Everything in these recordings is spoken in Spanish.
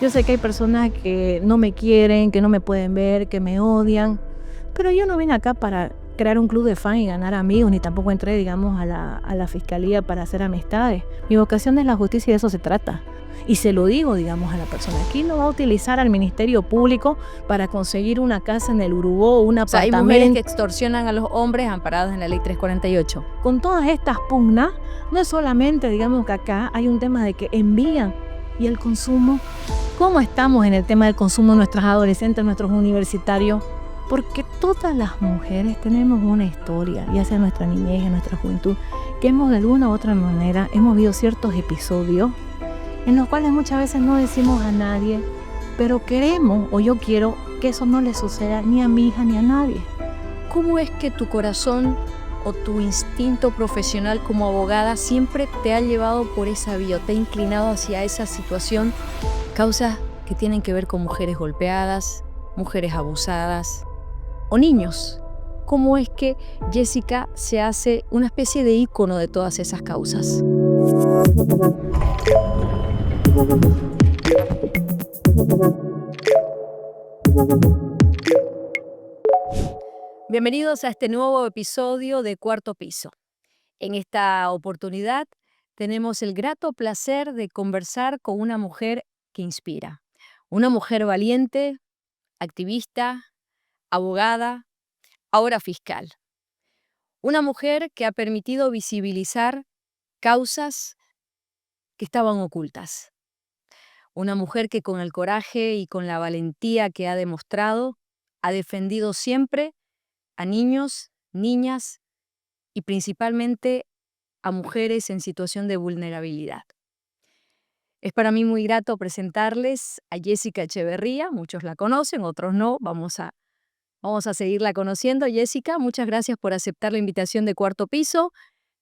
Yo sé que hay personas que no me quieren, que no me pueden ver, que me odian, pero yo no vine acá para crear un club de fan y ganar amigos, ni tampoco entré, digamos, a la fiscalía para hacer amistades. Mi vocación es la justicia y de eso se trata. Y se lo digo, digamos, a la persona. Aquí no va a utilizar al Ministerio Público para conseguir una casa en el Urubó, un O sea, hay mujeres que apartamento. extorsionan a los hombres amparadas en la ley 348. Con todas estas pugnas, no es solamente, digamos, que acá hay un tema de que envían y el consumo. ¿Cómo estamos en el tema del consumo de nuestras adolescentes, nuestros universitarios? Porque todas las mujeres tenemos una historia, ya sea en nuestra niñez, en nuestra juventud, que hemos de alguna u otra manera, hemos vivido ciertos episodios en los cuales muchas veces no decimos a nadie, pero queremos, o yo quiero, que eso no le suceda ni a mi hija ni a nadie. ¿Cómo es que tu corazón o tu instinto profesional como abogada siempre te ha llevado por esa vía, o te ha inclinado hacia esa situación? Causas que tienen que ver con mujeres golpeadas, mujeres abusadas o niños. ¿Cómo es que Jessica se hace una especie de ícono de todas esas causas? Bienvenidos a este nuevo episodio de Cuarto Piso. En esta oportunidad tenemos el grato placer de conversar con una mujer que inspira. Una mujer valiente, activista, abogada, ahora fiscal. Una mujer que ha permitido visibilizar causas que estaban ocultas. Una mujer que con el coraje y con la valentía que ha demostrado ha defendido siempre a niños, niñas y principalmente a mujeres en situación de vulnerabilidad. Es para mí muy grato presentarles a Jessica Echeverría. Muchos la conocen, otros no. Vamos a seguirla conociendo. Jessica, muchas gracias por aceptar la invitación de Cuarto Piso.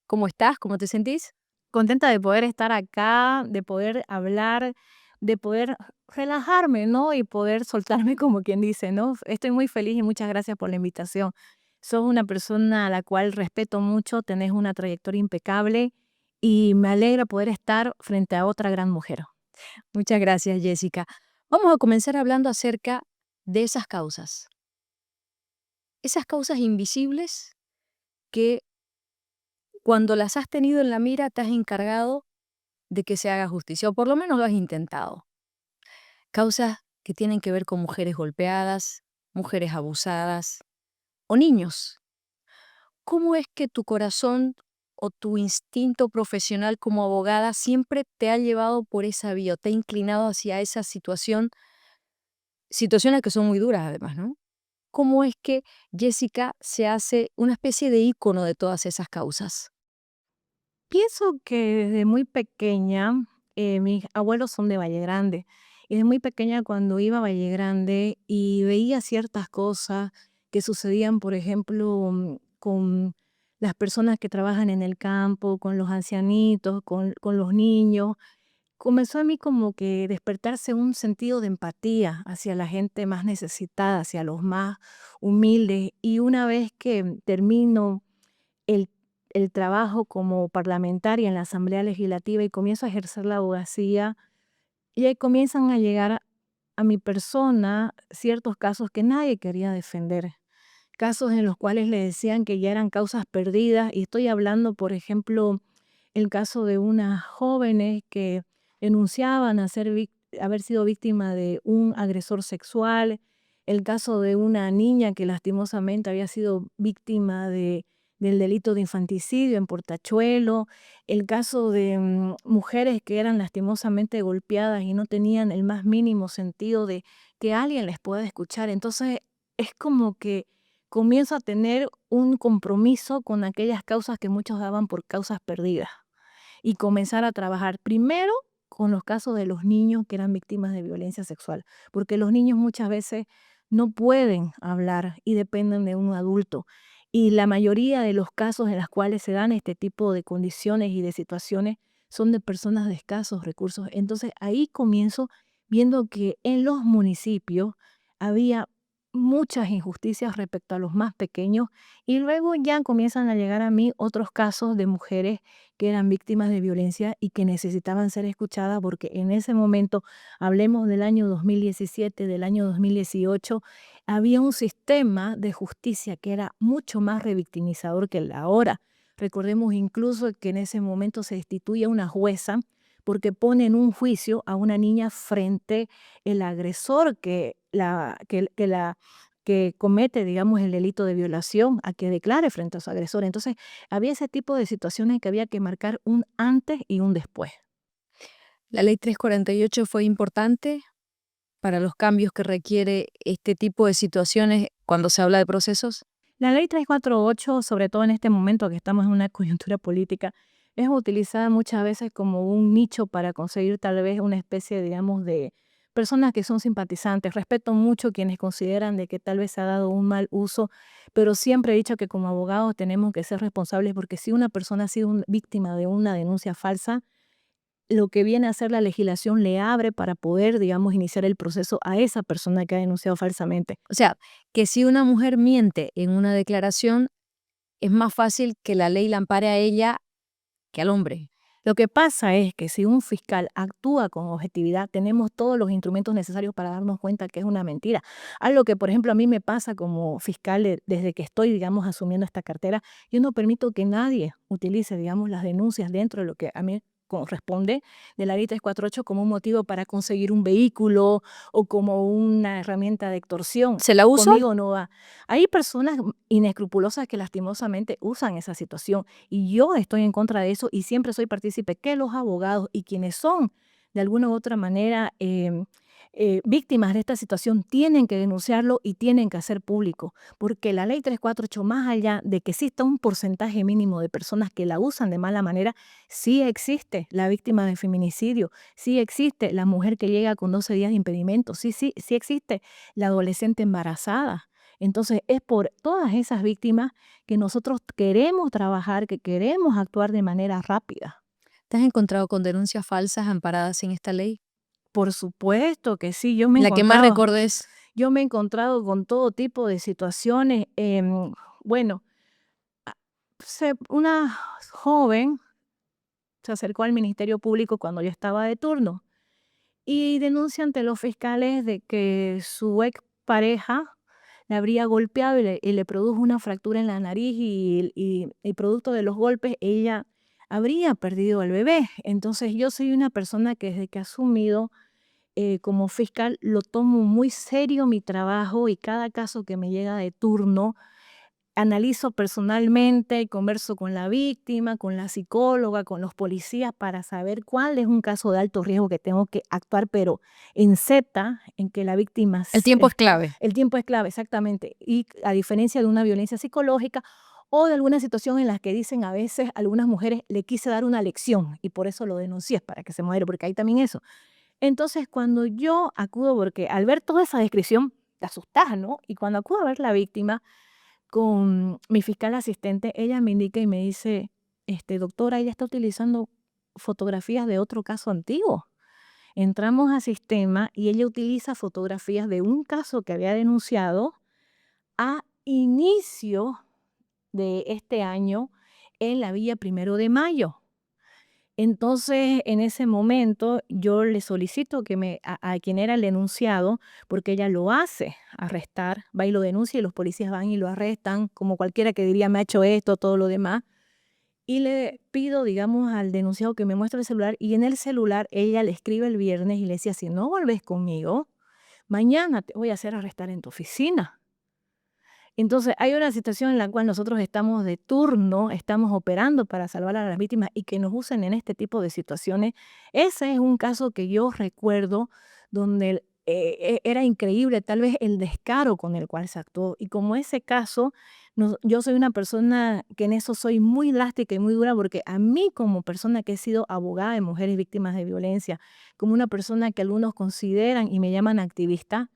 ¿Cómo estás? ¿Cómo te sentís? Contenta de poder estar acá, de poder hablar, de poder relajarme, ¿no? Y poder soltarme como quien dice, ¿no? Estoy muy feliz y muchas gracias por la invitación. Sos una persona a la cual respeto mucho, tenés una trayectoria impecable y me alegra poder estar frente a otra gran mujer. Muchas gracias, Jessica. Vamos a comenzar hablando acerca de esas causas. Esas causas invisibles que cuando las has tenido en la mira te has encargado de que se haga justicia, o por lo menos lo has intentado. Causas que tienen que ver con mujeres golpeadas, mujeres abusadas o niños. ¿Cómo es que tu corazón o tu instinto profesional como abogada siempre te ha llevado por esa vía, o te ha inclinado hacia esa situación? Situaciones que son muy duras además, ¿no? ¿Cómo es que Jessica se hace una especie de ícono de todas esas causas? Pienso que desde muy pequeña, mis abuelos son de Valle Grande, y desde muy pequeña cuando iba a Valle Grande y veía ciertas cosas que sucedían, por ejemplo, con las personas que trabajan en el campo, con los ancianitos, con los niños, comenzó a mí como que despertarse un sentido de empatía hacia la gente más necesitada, hacia los más humildes. Y una vez que termino el, el trabajo como parlamentaria en la Asamblea Legislativa y comienzo a ejercer la abogacía, y ahí comienzan a llegar a mi persona ciertos casos que nadie quería defender. Casos en los cuales le decían que ya eran causas perdidas, y estoy hablando, por ejemplo, el caso de unas jóvenes que denunciaban haber sido víctima de un agresor sexual, el caso de una niña que lastimosamente había sido víctima del delito de infanticidio en Portachuelo, el caso de mujeres que eran lastimosamente golpeadas y no tenían el más mínimo sentido de que alguien les pueda escuchar. Entonces es como que comienzo a tener un compromiso con aquellas causas que muchos daban por causas perdidas y comenzar a trabajar primero con los casos de los niños que eran víctimas de violencia sexual, porque los niños muchas veces no pueden hablar y dependen de un adulto. Y la mayoría de los casos en los cuales se dan este tipo de condiciones y de situaciones son de personas de escasos recursos. Entonces ahí comienzo viendo que en los municipios había muchas injusticias respecto a los más pequeños y luego ya comienzan a llegar a mí otros casos de mujeres que eran víctimas de violencia y que necesitaban ser escuchadas porque en ese momento, hablemos del año 2017, del año 2018, había un sistema de justicia que era mucho más revictimizador que el de ahora. Recordemos incluso que en ese momento se destituye a una jueza porque pone en un juicio a una niña frente el agresor que comete, digamos, el delito de violación, a que declare frente a su agresor. Entonces, había ese tipo de situaciones que había que marcar un antes y un después. La ley 348 fue importante para los cambios que requiere este tipo de situaciones cuando se habla de procesos. La ley 348, sobre todo en este momento que estamos en una coyuntura política, es utilizada muchas veces como un nicho para conseguir tal vez una especie, digamos, de personas que son simpatizantes. Respeto mucho quienes consideran de que tal vez se ha dado un mal uso, pero siempre he dicho que como abogados tenemos que ser responsables porque si una persona ha sido víctima de una denuncia falsa, lo que viene a hacer la legislación le abre para poder, digamos, iniciar el proceso a esa persona que ha denunciado falsamente. O sea, que si una mujer miente en una declaración, es más fácil que la ley la ampare a ella que al hombre. Lo que pasa es que si un fiscal actúa con objetividad, tenemos todos los instrumentos necesarios para darnos cuenta que es una mentira. Algo que, por ejemplo, a mí me pasa como fiscal desde que estoy, digamos, asumiendo esta cartera, yo no permito que nadie utilice, digamos, las denuncias dentro de lo que a mí corresponde de la ley 348 como un motivo para conseguir un vehículo o como una herramienta de extorsión. ¿Se la usa? Conmigo no va. Hay personas inescrupulosas que lastimosamente usan esa situación y yo estoy en contra de eso y siempre soy partícipe que los abogados y quienes son de alguna u otra manera víctimas de esta situación tienen que denunciarlo y tienen que hacer público, porque la ley 348, más allá de que exista un porcentaje mínimo de personas que la usan de mala manera, sí existe la víctima de feminicidio, sí existe la mujer que llega con 12 días de impedimento, sí existe la adolescente embarazada. Entonces es por todas esas víctimas que nosotros queremos trabajar, que queremos actuar de manera rápida. ¿Te has encontrado con denuncias falsas amparadas en esta ley? Por supuesto que sí, La que más recordes. yo me he encontrado con todo tipo de situaciones. Bueno, una joven se acercó al Ministerio Público cuando yo estaba de turno y denuncia ante los fiscales de que su ex pareja le habría golpeado y le produjo una fractura en la nariz y producto de los golpes ella habría perdido al bebé. Entonces yo soy una persona que desde que he asumido como fiscal lo tomo muy serio mi trabajo y cada caso que me llega de turno analizo personalmente, converso con la víctima, con la psicóloga, con los policías para saber cuál es un caso de alto riesgo que tengo que actuar, pero en Z, en que la víctima... El tiempo es clave. El tiempo es clave, exactamente. Y a diferencia de una violencia psicológica o de alguna situación en la que dicen a veces algunas mujeres, le quise dar una lección y por eso lo denuncié, para que se muera, porque hay también eso. Entonces, cuando yo acudo, porque al ver toda esa descripción, te asustas, ¿no? Y cuando acudo a ver la víctima con mi fiscal asistente, ella me indica y me dice, doctora, ella está utilizando fotografías de otro caso antiguo. Entramos al sistema y ella utiliza fotografías de un caso que había denunciado a inicio de este año en la Villa Primero de Mayo. Entonces, en ese momento, yo le solicito a quien era el denunciado, porque ella lo hace arrestar, va y lo denuncia y los policías van y lo arrestan, como cualquiera que diría me ha hecho esto, todo lo demás. Y le pido, digamos, al denunciado que me muestre el celular y en el celular ella le escribe el viernes y le decía, si no volvés conmigo, mañana te voy a hacer arrestar en tu oficina. Entonces, hay una situación en la cual nosotros estamos de turno, estamos operando para salvar a las víctimas y que nos usen en este tipo de situaciones. Ese es un caso que yo recuerdo donde era increíble tal vez el descaro con el cual se actuó. Y como ese caso, yo soy una persona que en eso soy muy elástica y muy dura porque a mí como persona que he sido abogada de mujeres víctimas de violencia, como una persona que algunos consideran y me llaman activista,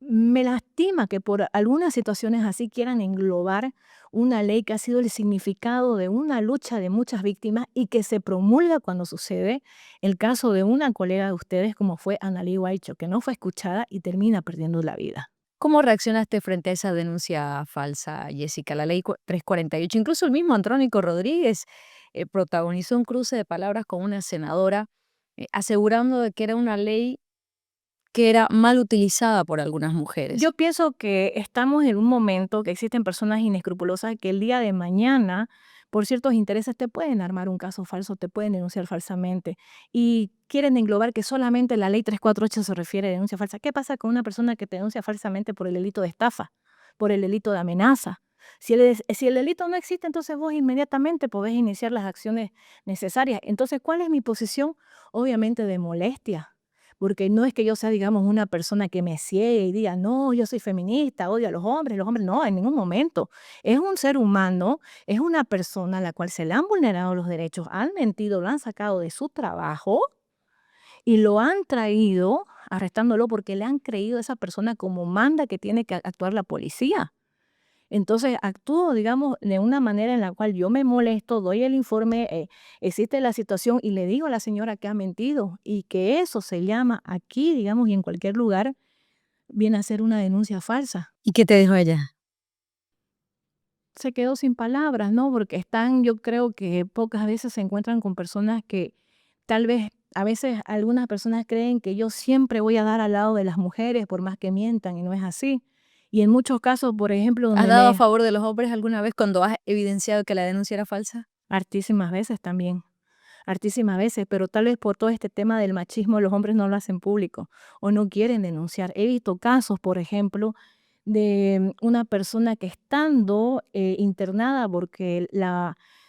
me lastima que por algunas situaciones así quieran englobar una ley que ha sido el significado de una lucha de muchas víctimas y que se promulga cuando sucede el caso de una colega de ustedes como fue Analí Guaycho, que no fue escuchada y termina perdiendo la vida. ¿Cómo reaccionaste frente a esa denuncia falsa, Jessica? La ley 348, incluso el mismo Andrónico Rodríguez protagonizó un cruce de palabras con una senadora, asegurando de que era una ley que era mal utilizada por algunas mujeres. Yo pienso que estamos en un momento que existen personas inescrupulosas que el día de mañana, por ciertos intereses, te pueden armar un caso falso, te pueden denunciar falsamente y quieren englobar que solamente la ley 348 se refiere a denuncia falsa. ¿Qué pasa con una persona que te denuncia falsamente por el delito de estafa, por el delito de amenaza? Si el delito no existe, entonces vos inmediatamente podés iniciar las acciones necesarias. Entonces, ¿cuál es mi posición? Obviamente de molestia, porque no es que yo sea, digamos, una persona que me ciegue y diga, no, yo soy feminista, odio a los hombres, no, en ningún momento. Es un ser humano, es una persona a la cual se le han vulnerado los derechos, han mentido, lo han sacado de su trabajo y lo han traído arrestándolo porque le han creído a esa persona como manda que tiene que actuar la policía. Entonces actúo, digamos, de una manera en la cual yo me molesto, doy el informe, existe la situación y le digo a la señora que ha mentido y que eso se llama aquí, digamos, y en cualquier lugar, viene a ser una denuncia falsa. ¿Y qué te dijo ella? Se quedó sin palabras, ¿no? Porque están, yo creo que pocas veces se encuentran con personas que tal vez, a veces algunas personas creen que yo siempre voy a dar al lado de las mujeres por más que mientan y no es así. Y en muchos casos, por ejemplo, ¿Has donde dado a me favor de los hombres alguna vez cuando has evidenciado que la denuncia era falsa? hartísimas veces también. Hartísimas veces, pero tal vez por todo este tema del machismo los hombres no lo hacen público o no quieren denunciar. He visto casos, por ejemplo, de una persona que estando internada porque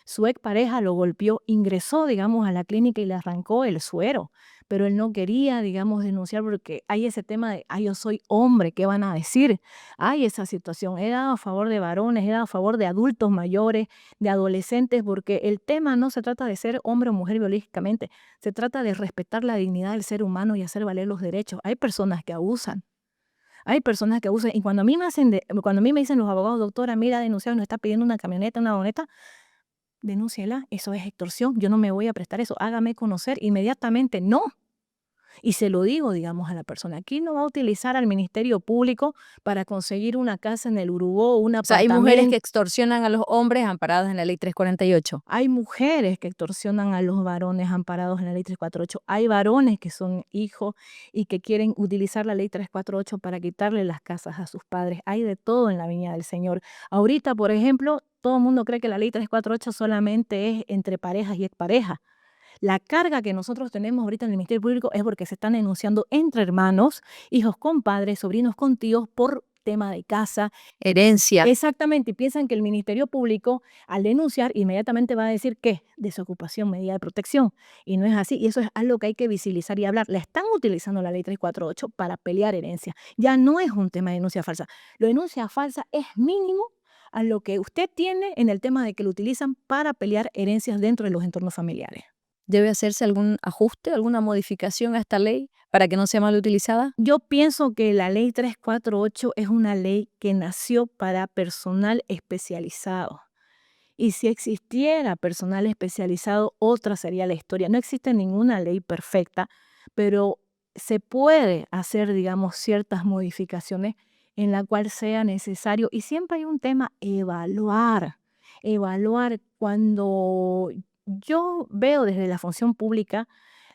su expareja lo golpeó, ingresó, digamos, a la clínica y le arrancó el suero, pero él no quería, digamos, denunciar porque hay ese tema de, ay, yo soy hombre, ¿qué van a decir? Hay esa situación. He dado a favor de varones, he dado a favor de adultos mayores, de adolescentes, porque el tema no se trata de ser hombre o mujer biológicamente, se trata de respetar la dignidad del ser humano y hacer valer los derechos. Hay personas que abusan. Hay personas que abusan y cuando a mí me dicen los abogados, doctora, mira, denunciado, nos está pidiendo una camioneta, una vagoneta, denúnciela, eso es extorsión, yo no me voy a prestar eso, hágame conocer inmediatamente, no. Y se lo digo, digamos, a la persona, aquí no va a utilizar al Ministerio Público para conseguir una casa en el Urubó, un O sea, hay mujeres que apartamento. extorsionan a los hombres amparadas en la ley 348. Hay mujeres que extorsionan a los varones amparados en la ley 348. Hay varones que son hijos y que quieren utilizar la ley 348 para quitarle las casas a sus padres. Hay de todo en la viña del Señor. Ahorita, por ejemplo, todo el mundo cree que la ley 348 solamente es entre parejas y exparejas. La carga que nosotros tenemos ahorita en el Ministerio Público es porque se están denunciando entre hermanos, hijos con padres, sobrinos con tíos por tema de casa. Herencia. Exactamente, y piensan que el Ministerio Público, al denunciar, inmediatamente va a decir que desocupación, medida de protección. Y no es así, y eso es algo que hay que visibilizar y hablar. La están utilizando la ley 348 para pelear herencia. Ya no es un tema de denuncia falsa. La denuncia falsa es mínimo a lo que usted tiene en el tema de que lo utilizan para pelear herencias dentro de los entornos familiares. ¿Debe hacerse algún ajuste, alguna modificación a esta ley para que no sea mal utilizada? Yo pienso que la ley 348 es una ley que nació para personal especializado. Y si existiera personal especializado, otra sería la historia. No existe ninguna ley perfecta, pero se puede hacer, digamos, ciertas modificaciones en la cual sea necesario. Y siempre hay un tema, evaluar. Evaluar cuando yo veo desde la función pública,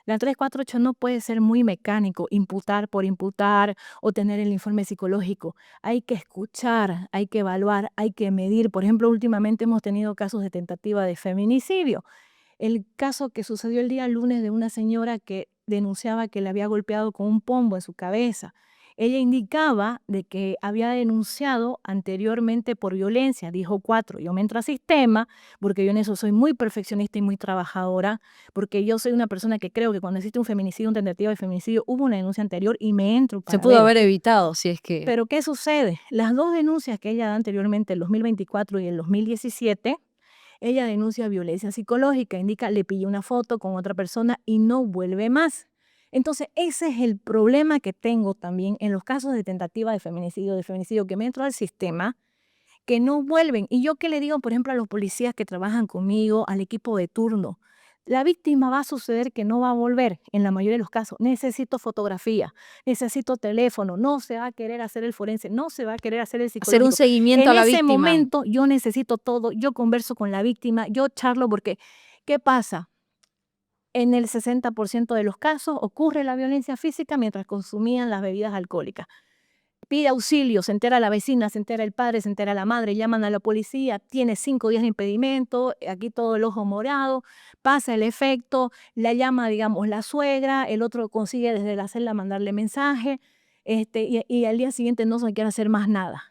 la 348 no puede ser muy mecánico, imputar por imputar o tener el informe psicológico. Hay que escuchar, hay que evaluar, hay que medir. Por ejemplo, últimamente hemos tenido casos de tentativa de feminicidio. El caso que sucedió el día lunes de una señora que denunciaba que le había golpeado con un pombo en su cabeza. Ella indicaba de que había denunciado anteriormente por violencia, dijo 4. Yo me entro a sistema, porque yo en eso soy muy perfeccionista y muy trabajadora, porque yo soy una persona que creo que cuando existe un feminicidio, una tentativa de feminicidio, hubo una denuncia anterior y me entro Se para pudo ver. haber evitado si es que... Pero ¿qué sucede? Las dos denuncias que ella da anteriormente, el 2024 y el 2017, ella denuncia violencia psicológica, indica, le pillé una foto con otra persona y no vuelve más. Entonces, ese es el problema que tengo también en los casos de tentativa de feminicidio que me entro al sistema, que no vuelven. Y yo qué le digo, por ejemplo, a los policías que trabajan conmigo, al equipo de turno, La víctima va a suceder que no va a volver en la mayoría de los casos. Necesito fotografía, necesito teléfono, no se va a querer hacer el forense, no se va a querer hacer el Hacer un psicológico. seguimiento En a la ese víctima. momento yo necesito todo, yo converso con la víctima, yo charlo porque, ¿qué pasa? En el 60% de los casos ocurre la violencia física mientras consumían las bebidas alcohólicas. Pide auxilio, se entera la vecina, se entera el padre, se entera la madre, llaman a la policía, tiene 5 días de impedimento, aquí todo el ojo morado, pasa el efecto, la llama, digamos, la suegra, el otro consigue desde la celda mandarle mensaje, y al día siguiente no se quiere hacer más nada.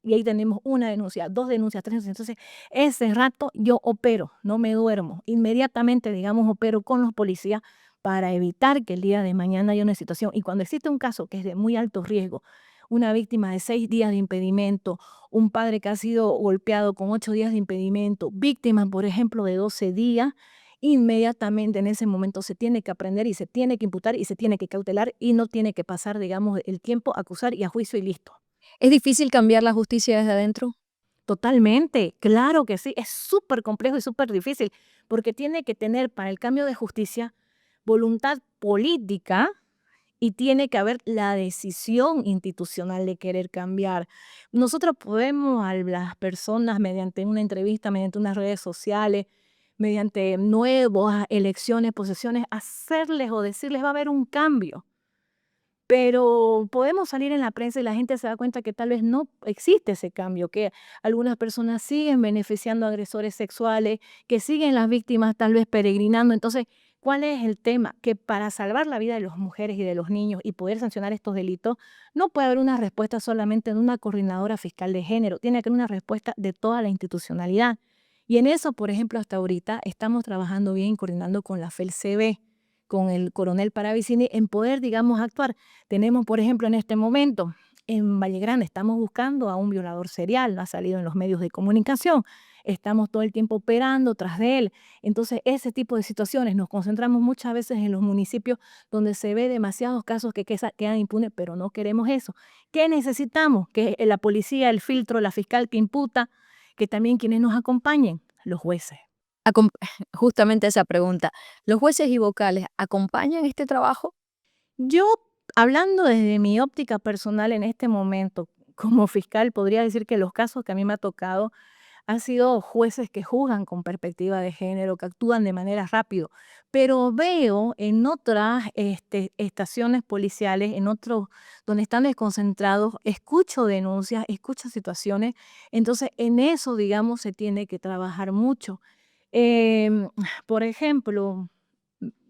Y ahí tenemos una denuncia, 2 denuncias, 3 denuncias. Entonces, ese rato yo opero, no me duermo. Inmediatamente, digamos, opero con los policías para evitar que el día de mañana haya una situación. Y cuando existe un caso que es de muy alto riesgo, una víctima de 6 días de impedimento, un padre que ha sido golpeado con 8 días de impedimento, víctima, por ejemplo, de 12 días, inmediatamente en ese momento se tiene que aprender y se tiene que imputar y se tiene que cautelar y no tiene que pasar, digamos, el tiempo a acusar y a juicio y listo. ¿Es difícil cambiar la justicia desde adentro? Totalmente, claro que sí, es súper complejo y súper difícil, porque tiene que tener para el cambio de justicia voluntad política y tiene que haber la decisión institucional de querer cambiar. Nosotros podemos a las personas mediante una entrevista, mediante unas redes sociales, mediante nuevas elecciones, posesiones, hacerles o decirles va a haber un cambio. Pero podemos salir en la prensa y la gente se da cuenta que tal vez no existe ese cambio, que algunas personas siguen beneficiando a agresores sexuales, que siguen las víctimas tal vez peregrinando. Entonces, ¿cuál es el tema? Que para salvar la vida de las mujeres y de los niños y poder sancionar estos delitos, no puede haber una respuesta solamente de una coordinadora fiscal de género, tiene que haber una respuesta de toda la institucionalidad. Y en eso, por ejemplo, hasta ahorita estamos trabajando bien, coordinando con la FELCB, con el coronel Paravicini, en poder, digamos, actuar. Tenemos, por ejemplo, en este momento, en Valle Grande, estamos buscando a un violador serial, ha salido en los medios de comunicación, estamos todo el tiempo operando tras de él. Entonces, ese tipo de situaciones nos concentramos muchas veces en los municipios donde se ve demasiados casos que quedan impunes, pero no queremos eso. ¿Qué necesitamos? Que la policía, el filtro, la fiscal que imputa, que también quienes nos acompañen, los jueces. Acom Justamente esa pregunta, ¿los jueces y vocales acompañan este trabajo? Yo, hablando desde mi óptica personal en este momento, como fiscal, podría decir que los casos que a mí me ha tocado han sido jueces que juzgan con perspectiva de género, que actúan de manera rápido, pero veo en otras estaciones policiales, en otros donde están desconcentrados, escucho denuncias, escucho situaciones, entonces en eso, digamos, se tiene que trabajar mucho. Em, por ejemplo,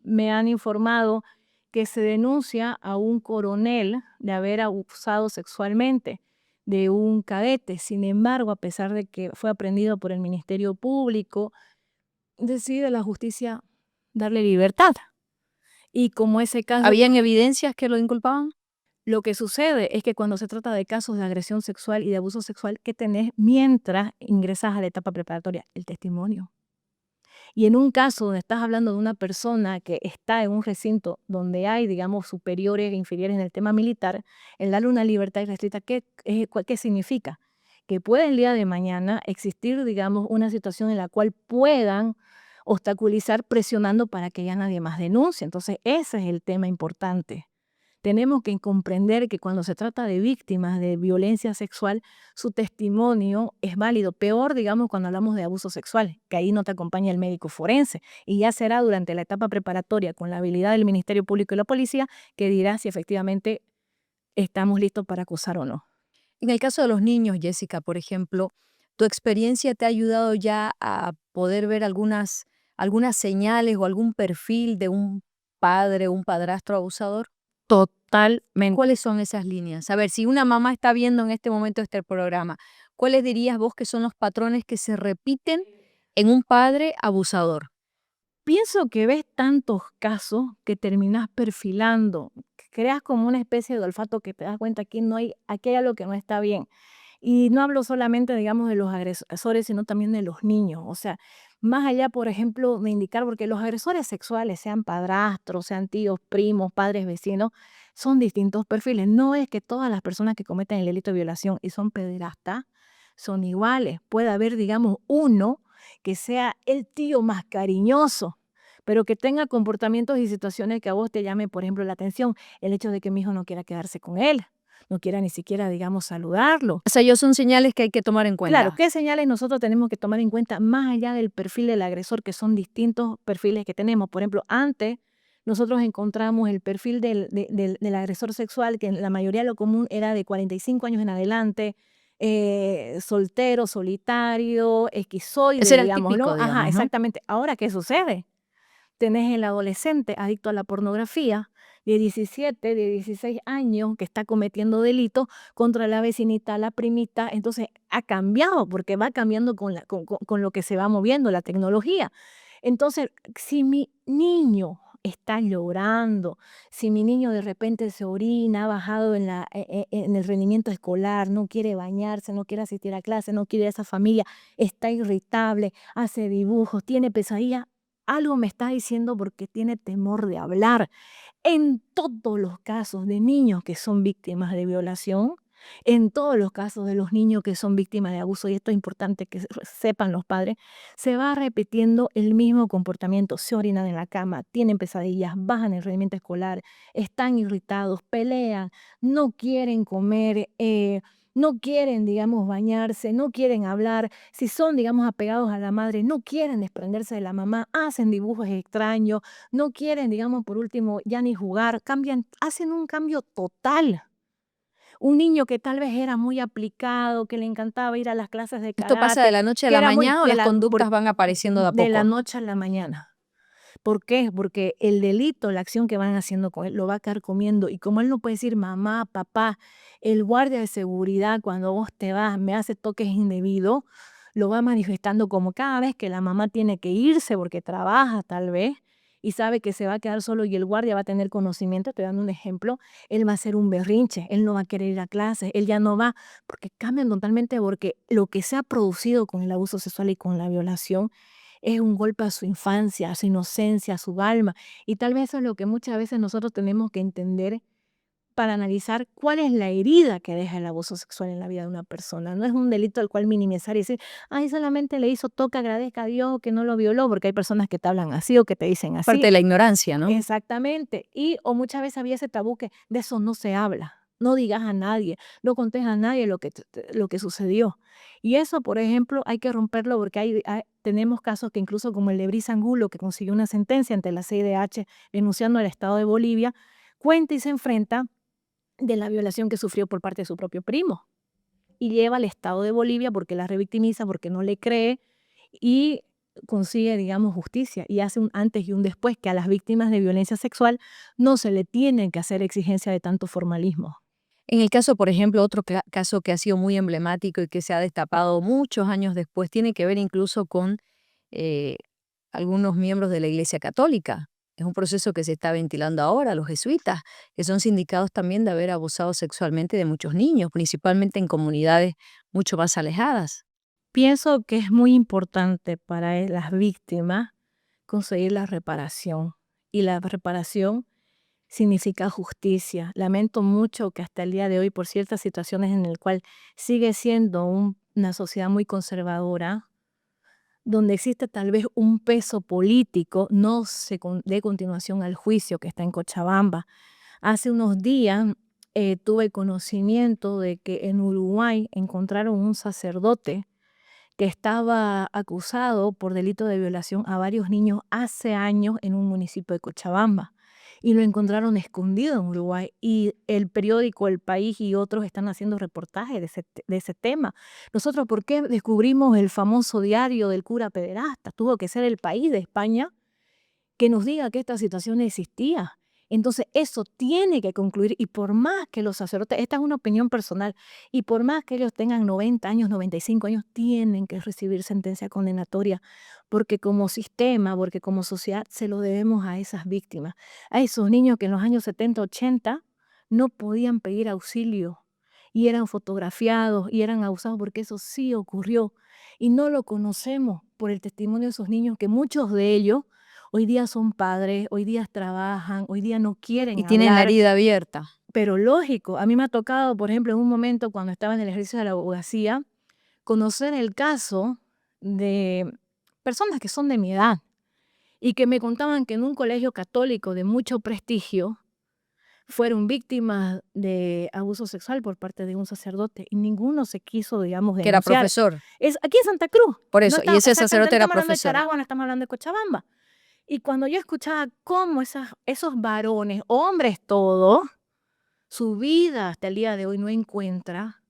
me han informado que se denuncia a un coronel de haber abusado sexualmente de un cadete. Sin embargo, a pesar de que fue aprendido por el Ministerio Público, decide la justicia darle libertad. Y como ese caso, ¿Habían evidencias que lo inculpaban? lo que sucede es que cuando se trata de casos de agresión sexual y de abuso sexual, ¿qué tenés mientras ingresas a la etapa preparatoria? El testimonio. Y en un caso donde estás hablando de una persona que está en un recinto donde hay, digamos, superiores e inferiores en el tema militar, el darle una libertad irrestricta, ¿qué significa? Que puede el día de mañana existir, digamos, una situación en la cual puedan obstaculizar presionando para que ya nadie más denuncie. Entonces, ese es el tema importante. Tenemos que comprender que cuando se trata de víctimas de violencia sexual, su testimonio es válido. Peor, digamos, cuando hablamos de abuso sexual, que ahí no te acompaña el médico forense. Y ya será durante la etapa preparatoria, con la habilidad del Ministerio Público y la policía, que dirá si efectivamente estamos listos para acusar o no. En el caso de los niños, Jessica, por ejemplo, ¿tu experiencia te ha ayudado ya a poder ver algunas señales o algún perfil de un padre o un padrastro abusador? Totalmente. ¿Cuáles son esas líneas? A ver, si una mamá está viendo en este momento este programa, ¿cuáles dirías vos que son los patrones que se repiten en un padre abusador? Pienso que ves tantos casos que terminas perfilando, que creas como una especie de olfato que te das cuenta que aquí hay algo que no está bien. Y no hablo solamente, digamos, de los agresores, sino también de los niños. O sea, más allá, por ejemplo, de indicar, porque los agresores sexuales, sean padrastros, sean tíos, primos, padres, vecinos, son distintos perfiles. No es que todas las personas que cometen el delito de violación y son pederastas son iguales. Puede haber, digamos, uno que sea el tío más cariñoso, pero que tenga comportamientos y situaciones que a vos te llame, por ejemplo, la atención. El hecho de que mi hijo no quiera quedarse con él, no quiera ni siquiera, digamos, saludarlo. O sea, ellos son señales que hay que tomar en Claro, cuenta. ¿qué señales nosotros tenemos que tomar en cuenta más allá del perfil del agresor, que son distintos perfiles que tenemos? Por ejemplo, antes nosotros encontramos el perfil del agresor sexual, que en la mayoría lo común era de 45 años en adelante, soltero, solitario, esquizoide, Ese era el digamos, ¿no? típico, Ajá, digamos, ¿no? exactamente. Ahora, ¿qué sucede? Tenés el adolescente adicto a la pornografía de 17, de 16 años que está cometiendo delitos contra la vecinita, la primita. Entonces ha cambiado porque va cambiando con lo que se va moviendo la tecnología. Entonces, si mi niño está llorando, si mi niño de repente se orina, ha bajado en el rendimiento escolar, no quiere bañarse, no quiere asistir a clase, no quiere a esa familia, está irritable, hace dibujos, tiene pesadilla, algo me está diciendo porque tiene temor de hablar. En todos los casos de niños que son víctimas de violación, en todos los casos de los niños que son víctimas de abuso, y esto es importante que sepan los padres, se va repitiendo el mismo comportamiento. Se orinan en la cama, tienen pesadillas, bajan el rendimiento escolar, están irritados, pelean, no quieren comer, no quieren, digamos, bañarse, no quieren hablar. Si son, digamos, apegados a la madre, no quieren desprenderse de la mamá, hacen dibujos extraños, no quieren, digamos, por último, ya ni jugar, cambian, hacen un cambio total. Un niño que tal vez era muy aplicado, que le encantaba ir a las clases de ¿Esto pasa de karate, la noche a que la era muy mañana o las conductas van apareciendo de a de la poco? noche a la mañana. ¿Por qué? Porque el delito, la acción que van haciendo con él, lo va a comiendo. Y como él no puede decir mamá, papá, el guardia de seguridad, cuando vos te vas, me hace toques indebidos, lo va manifestando como cada vez que la mamá tiene que irse porque trabaja tal vez y sabe que se va a quedar solo y el guardia va a tener conocimiento, estoy dando un ejemplo, él va a hacer un berrinche, él no va a querer ir a clases, él ya no va, porque cambian totalmente porque lo que se ha producido con el abuso sexual y con la violación es un golpe a su infancia, a su inocencia, a su alma. Y tal vez eso es lo que muchas veces nosotros tenemos que entender para analizar cuál es la herida que deja el abuso sexual en la vida de una persona. No es un delito al cual minimizar y decir, ay, solamente le hizo toque, agradezca a Dios que no lo violó, porque hay personas que te hablan así o que te dicen Parte así. de la ignorancia, ¿no? Exactamente. Y o muchas veces había ese tabú que de eso no se habla. No digas a nadie, no contes a nadie lo que sucedió. Y eso, por ejemplo, hay que romperlo porque tenemos casos que incluso como el de Brice Angulo, que consiguió una sentencia ante la CIDH denunciando al Estado de Bolivia, cuenta y se enfrenta de la violación que sufrió por parte de su propio primo. Y lleva al Estado de Bolivia porque la revictimiza, porque no le cree y consigue, digamos, justicia y hace un antes y un después, que a las víctimas de violencia sexual no se le tiene que hacer exigencia de tanto formalismo. En el caso, por ejemplo, otro caso que ha sido muy emblemático y que se ha destapado muchos años después, tiene que ver incluso con eh, algunos miembros de la Iglesia Católica. Es un proceso que se está ventilando ahora, los jesuitas, que son sindicados también de haber abusado sexualmente de muchos niños, principalmente en comunidades mucho más alejadas. Pienso que es muy importante para las víctimas conseguir la reparación y la reparación significa justicia. Lamento mucho que hasta el día de hoy, por ciertas situaciones en el cual sigue siendo una sociedad muy conservadora, donde existe tal vez un peso político, no se dé continuación al juicio que está en Cochabamba. Hace unos días tuve conocimiento de que en Uruguay encontraron un sacerdote que estaba acusado por delito de violación a varios niños hace años en un municipio de Cochabamba. Y lo encontraron escondido en Uruguay. Y el periódico El País y otros están haciendo reportajes de ese tema. Nosotros, ¿por qué descubrimos el famoso diario del cura pederasta? Tuvo que ser El País de España que nos diga que esta situación existía. Entonces, eso tiene que concluir y por más que los sacerdotes, esta es una opinión personal, y por más que ellos tengan 90 años, 95 años, tienen que recibir sentencia condenatoria, porque como sistema, porque como sociedad, se lo debemos a esas víctimas, a esos niños que en los años 70, 80 no podían pedir auxilio y eran fotografiados y eran abusados porque eso sí ocurrió y no lo conocemos por el testimonio de esos niños que muchos de ellos hoy día son padres, hoy día trabajan, hoy día no Y quieren tienen la hablar, herida abierta. pero lógico, a mí me ha tocado, por ejemplo, en un momento cuando estaba en el ejercicio de la abogacía, conocer el caso de personas que son de mi edad y que me contaban que en un colegio católico de mucho prestigio fueron víctimas de abuso sexual por parte de un sacerdote y ninguno se quiso, digamos, Que era denunciar. profesor, Es aquí en Santa Cruz. por No eso, y estamos, ese exactamente, sacerdote no era estamos hablando de profesor. Charagua, no estamos hablando de Cochabamba. Y cuando yo escuchaba cómo esos varones, hombres todos, su vida hasta el día de hoy no encuentra,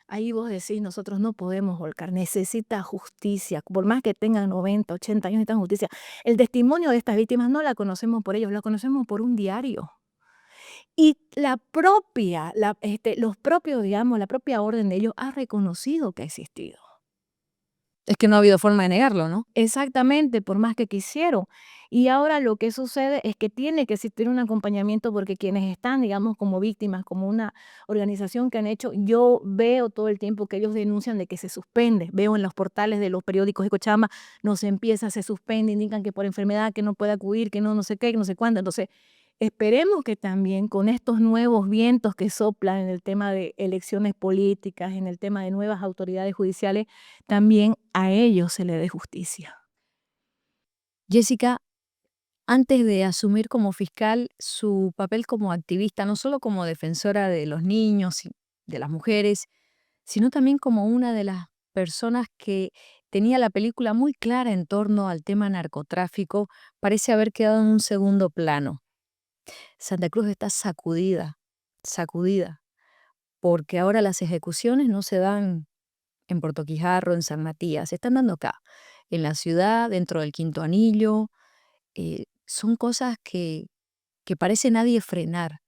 ahí vos decís, nosotros no podemos volcar, necesita justicia, por más que tengan 90, 80 años, necesitan justicia. El testimonio de estas víctimas no la conocemos por ellos, la conocemos por un diario. Y los propios, digamos, la propia orden de ellos ha reconocido que ha existido. Es que no ha habido forma de negarlo, ¿no? Exactamente, por más que quisieron. Y ahora lo que sucede es que tiene que existir un acompañamiento porque quienes están, digamos, como víctimas, como una organización que han hecho, yo veo todo el tiempo que ellos denuncian de que se suspende. Veo en los portales de los periódicos de Cochabamba, no se empieza, se suspende, indican que por enfermedad, que no puede acudir, que no, no sé qué, que no sé cuándo. Entonces, esperemos que también con estos nuevos vientos que soplan en el tema de elecciones políticas, en el tema de nuevas autoridades judiciales, también a ellos se le dé justicia. Jessica, antes de asumir como fiscal su papel como activista, no solo como defensora de los niños y de las mujeres, sino también como una de las personas que tenía la película muy clara en torno al tema narcotráfico, parece haber quedado en un segundo plano. Santa Cruz está sacudida, sacudida, porque ahora las ejecuciones no se dan en Puerto Quijarro, en San Matías, se están dando acá, en la ciudad, dentro del Quinto Anillo. Son cosas que parece nadie frenar.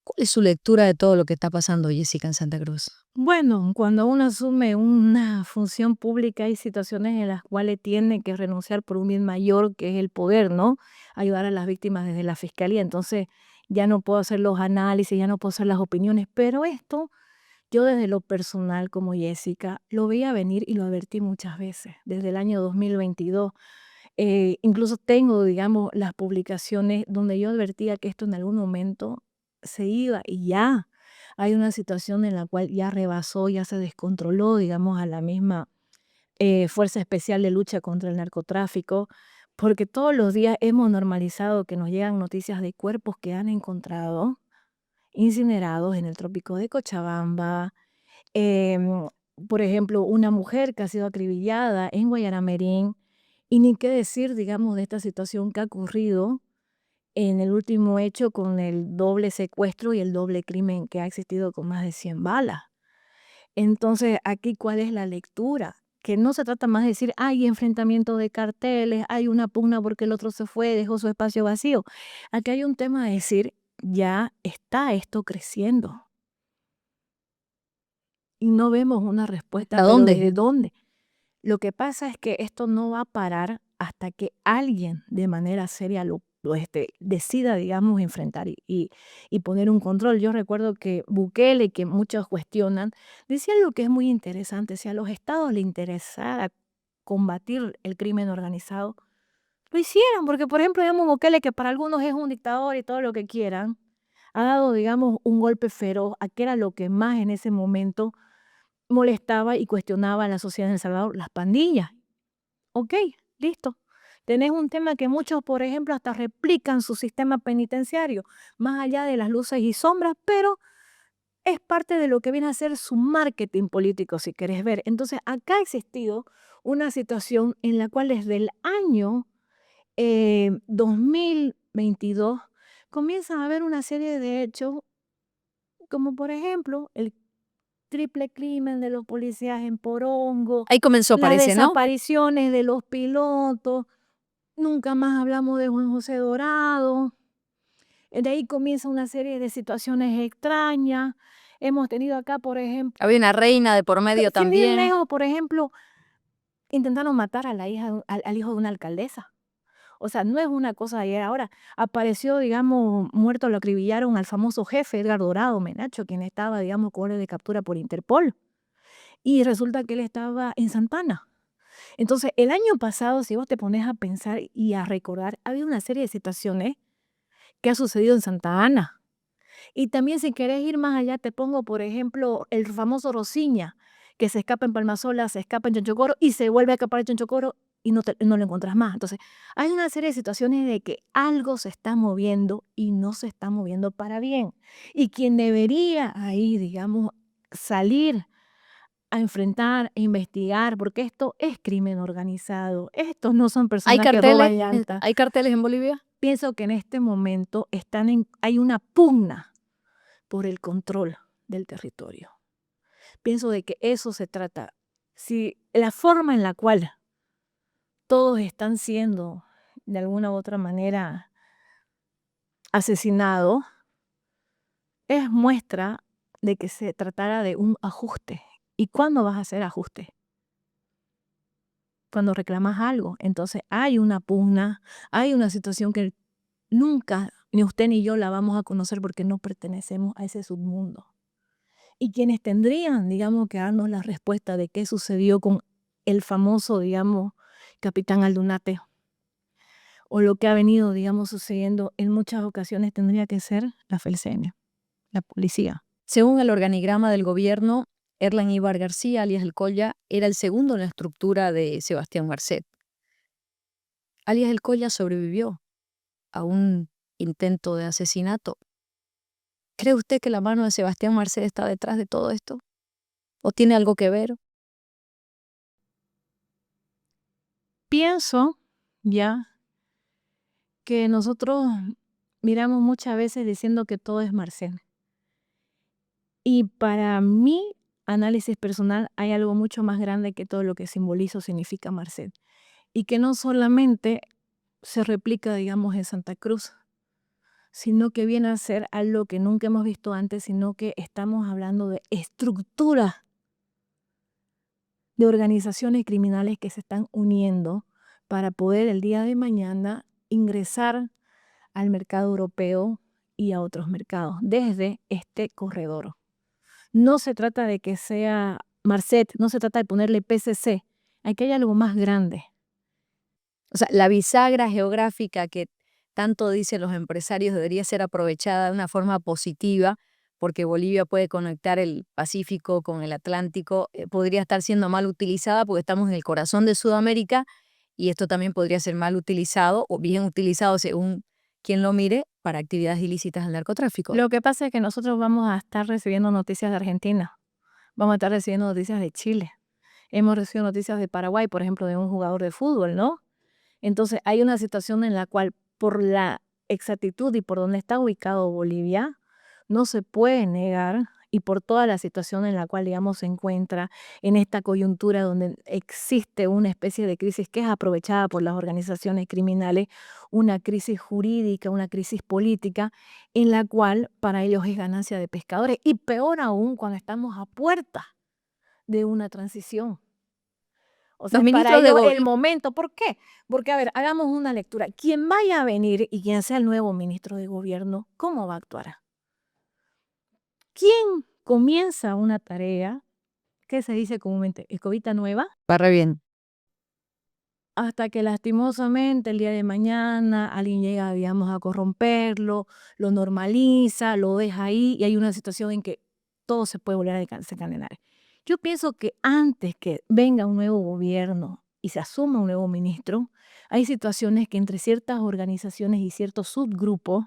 ¿Cuál es su lectura de todo lo que está pasando, Jessica, en Santa Cruz? Bueno, cuando uno asume una función pública hay situaciones en las cuales tiene que renunciar por un bien mayor que es el poder, ¿no? Ayudar a las víctimas desde la fiscalía. Entonces ya no puedo hacer los análisis, ya no puedo hacer las opiniones, pero esto yo desde lo personal como Jessica lo veía venir y lo advertí muchas veces, desde el año 2022. Incluso tengo, digamos, las publicaciones donde yo advertía que esto en algún momento se iba y ya hay una situación en la cual ya rebasó, ya se descontroló, digamos, a la misma Fuerza Especial de Lucha contra el Narcotráfico, porque todos los días hemos normalizado que nos llegan noticias de cuerpos que han encontrado incinerados en el trópico de Cochabamba. em, por ejemplo, una mujer que ha sido acribillada en Guayaramerín, y ni qué decir, digamos, de esta situación que ha ocurrido en el último hecho con el doble secuestro y el doble crimen que ha existido con más de 100 balas. Entonces, aquí, ¿cuál es la lectura? Que no se trata más de decir, hay enfrentamiento de carteles, hay una pugna porque el otro se fue, dejó su espacio vacío. Aquí hay un tema de decir, ya está esto creciendo y no vemos una respuesta, ¿Hasta pero dónde? ¿desde dónde? Lo que pasa es que esto no va a parar hasta que alguien de manera seria decida, digamos, enfrentar y poner un control. Yo recuerdo que Bukele, que muchos cuestionan, decía algo que es muy interesante: si a los estados le interesara combatir el crimen organizado, lo hicieran, porque por ejemplo, digamos, Bukele, que para algunos es un dictador y todo lo que quieran, ha dado, digamos, un golpe feroz a que era lo que más en ese momento molestaba y cuestionaba a la sociedad en El Salvador: las pandillas. Ok, listo. Tenés un tema que muchos, por ejemplo, hasta replican su sistema penitenciario, más allá de las luces y sombras, pero es parte de lo que viene a ser su marketing político, si querés ver. Entonces, acá ha existido una situación en la cual desde el año 2022 comienza a haber una serie de hechos, como por ejemplo el triple crimen de los policías en Porongo, Ahí comenzó, las parece, ¿no? desapariciones de los pilotos. Nunca más hablamos de Juan José Dorado. De ahí comienza una serie de situaciones extrañas. Hemos tenido acá, por ejemplo, Había una reina de por medio sin ir también. lejos, por ejemplo, intentaron matar a la hija, al hijo de una alcaldesa. O sea, no es una cosa de ayer ahora. Apareció, digamos, muerto, lo acribillaron al famoso jefe Edgar Dorado Menacho, quien estaba, digamos, con orden de captura por Interpol. Y resulta que él estaba en Santana. Entonces, el año pasado, si vos te pones a pensar y a recordar, había una serie de situaciones que ha sucedido en Santa Ana. Y también, si querés ir más allá, te pongo, por ejemplo, el famoso Rosiña, que se escapa en Palmasola, se escapa en Chonchocoro y se vuelve a escapar en Chonchocoro y no lo encuentras más. Entonces, hay una serie de situaciones de que algo se está moviendo y no se está moviendo para bien. Y quien debería ahí, digamos, salir a enfrentar, e investigar, porque esto es crimen organizado. Estos no son ¿Hay personas que carteles? roban llantas. ¿Hay carteles en Bolivia? Pienso que en este momento hay una pugna por el control del territorio. Pienso de que eso se trata. Si la forma en la cual todos están siendo de alguna u otra manera asesinados es muestra de que se tratara de un ajuste. ¿Y cuándo vas a hacer ajuste? Cuando reclamas algo. Entonces hay una pugna, hay una situación que nunca ni usted ni yo la vamos a conocer porque no pertenecemos a ese submundo. Y quienes tendrían, digamos, que darnos la respuesta de qué sucedió con el famoso, digamos, capitán Aldunate, o lo que ha venido, digamos, sucediendo en muchas ocasiones, tendría que ser la FELCENE, la policía. Según el organigrama del gobierno, Erlan Ibar García, alias El Colla, era el segundo en la estructura de Sebastián Marcet. Alias El Colla sobrevivió a un intento de asesinato. ¿Cree usted que la mano de Sebastián Marcet está detrás de todo esto? ¿O tiene algo que ver? Pienso ya que nosotros miramos muchas veces diciendo que todo es Marcel. Y para mi análisis personal hay algo mucho más grande que todo lo que simboliza o significa Marcel. Y que no solamente se replica, digamos, en Santa Cruz, sino que viene a ser algo que nunca hemos visto antes, sino que estamos hablando de estructuras de organizaciones criminales que se están uniendo para poder el día de mañana ingresar al mercado europeo y a otros mercados desde este corredor. No se trata de que sea Marcet, no se trata de ponerle PCC, aquí hay algo más grande. O sea, la bisagra geográfica que tanto dicen los empresarios debería ser aprovechada de una forma positiva, porque Bolivia puede conectar el Pacífico con el Atlántico, podría estar siendo mal utilizada porque estamos en el corazón de Sudamérica y esto también podría ser mal utilizado o bien utilizado según quien lo mire para actividades ilícitas del narcotráfico. Lo que pasa es que nosotros vamos a estar recibiendo noticias de Argentina, vamos a estar recibiendo noticias de Chile, hemos recibido noticias de Paraguay, por ejemplo, de un jugador de fútbol, ¿no? Entonces hay una situación en la cual por la exactitud y por donde está ubicado Bolivia, no se puede negar y por toda la situación en la cual, digamos, se encuentra en esta coyuntura donde existe una especie de crisis que es aprovechada por las organizaciones criminales, una crisis jurídica, una crisis política, en la cual para ellos es ganancia de pescadores y peor aún cuando estamos a puerta de una transición. O sea, Los es para ministros de ellos gobierno. el momento. ¿Por qué? Porque, a ver, hagamos una lectura. Quien vaya a venir y quien sea el nuevo ministro de gobierno, ¿cómo va a actuar? ¿Quién comienza una tarea, que se dice comúnmente, escobita nueva? Barre bien. Hasta que lastimosamente el día de mañana alguien llega, digamos, a corromperlo, lo normaliza, lo deja ahí y hay una situación en que todo se puede volver a desencadenar. Yo pienso que antes que venga un nuevo gobierno y se asuma un nuevo ministro, hay situaciones que entre ciertas organizaciones y ciertos subgrupos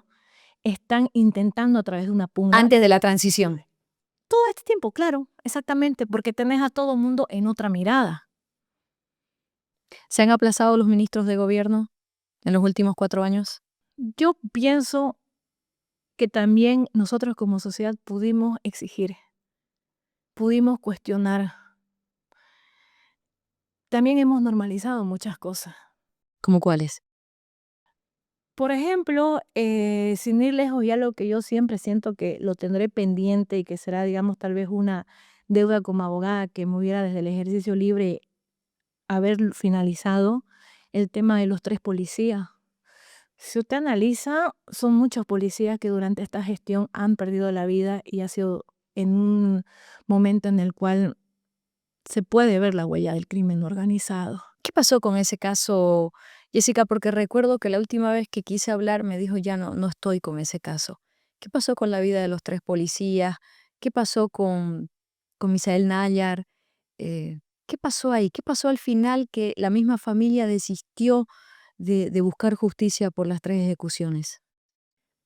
están intentando a través de una pugna. Antes de la transición. Todo este tiempo, claro, exactamente, porque tenés a todo mundo en otra mirada. ¿Se han aplazado los ministros de gobierno en los últimos 4 años? Yo pienso que también nosotros como sociedad pudimos exigir, pudimos cuestionar. También hemos normalizado muchas cosas. ¿Cómo cuáles? Por ejemplo, sin ir lejos, ya lo que yo siempre siento que lo tendré pendiente y que será, digamos, tal vez una deuda como abogada que me hubiera desde el ejercicio libre haber finalizado el tema de los 3 policías. Si usted analiza, son muchos policías que durante esta gestión han perdido la vida y ha sido en un momento en el cual se puede ver la huella del crimen organizado. ¿Qué pasó con ese caso, Jessica? Porque recuerdo que la última vez que quise hablar me dijo, ya no estoy con ese caso. ¿Qué pasó con la vida de los 3 policías? ¿Qué pasó con Misael Nayar? ¿Qué pasó ahí? ¿Qué pasó al final que la misma familia desistió de buscar justicia por las 3 ejecuciones?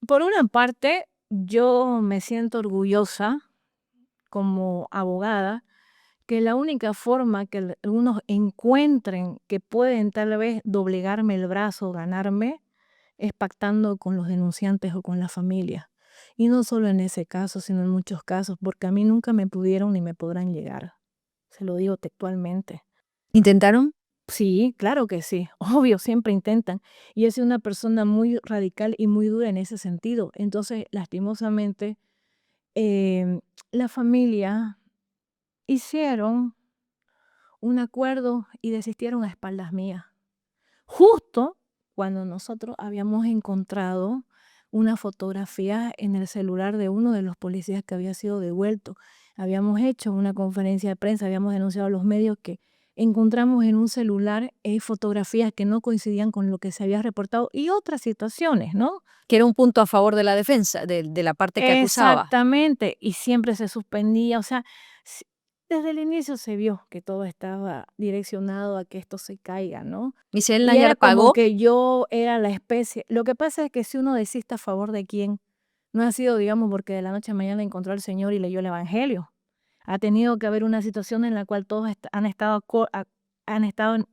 Por una parte, yo me siento orgullosa como abogada que la única forma que algunos encuentren que pueden tal vez doblegarme el brazo o ganarme es pactando con los denunciantes o con la familia. Y no solo en ese caso, sino en muchos casos, porque a mí nunca me pudieron ni me podrán llegar. Se lo digo textualmente. ¿Intentaron? Sí, claro que sí, obvio, siempre intentan. Y yo soy una persona muy radical y muy dura en ese sentido. Entonces, lastimosamente, em, la familia hicieron un acuerdo y desistieron a espaldas mías. Justo cuando nosotros habíamos encontrado una fotografía en el celular de uno de los policías que había sido devuelto. Habíamos hecho una conferencia de prensa, habíamos denunciado a los medios que encontramos en un celular fotografías que no coincidían con lo que se había reportado y otras situaciones, ¿no? Que era un punto a favor de la defensa, de la parte que acusaba. Exactamente, y siempre se suspendía, o sea, s desde el inicio se vio que todo estaba direccionado a que esto se caiga, ¿no? Michelle Y era Nayar como pagó. que yo era la especie lo que pasa es que si uno desiste a favor de quién, no ha sido, digamos, porque de la noche a mañana encontró al Señor y leyó el evangelio. Ha tenido que haber una situación en la cual todos han estado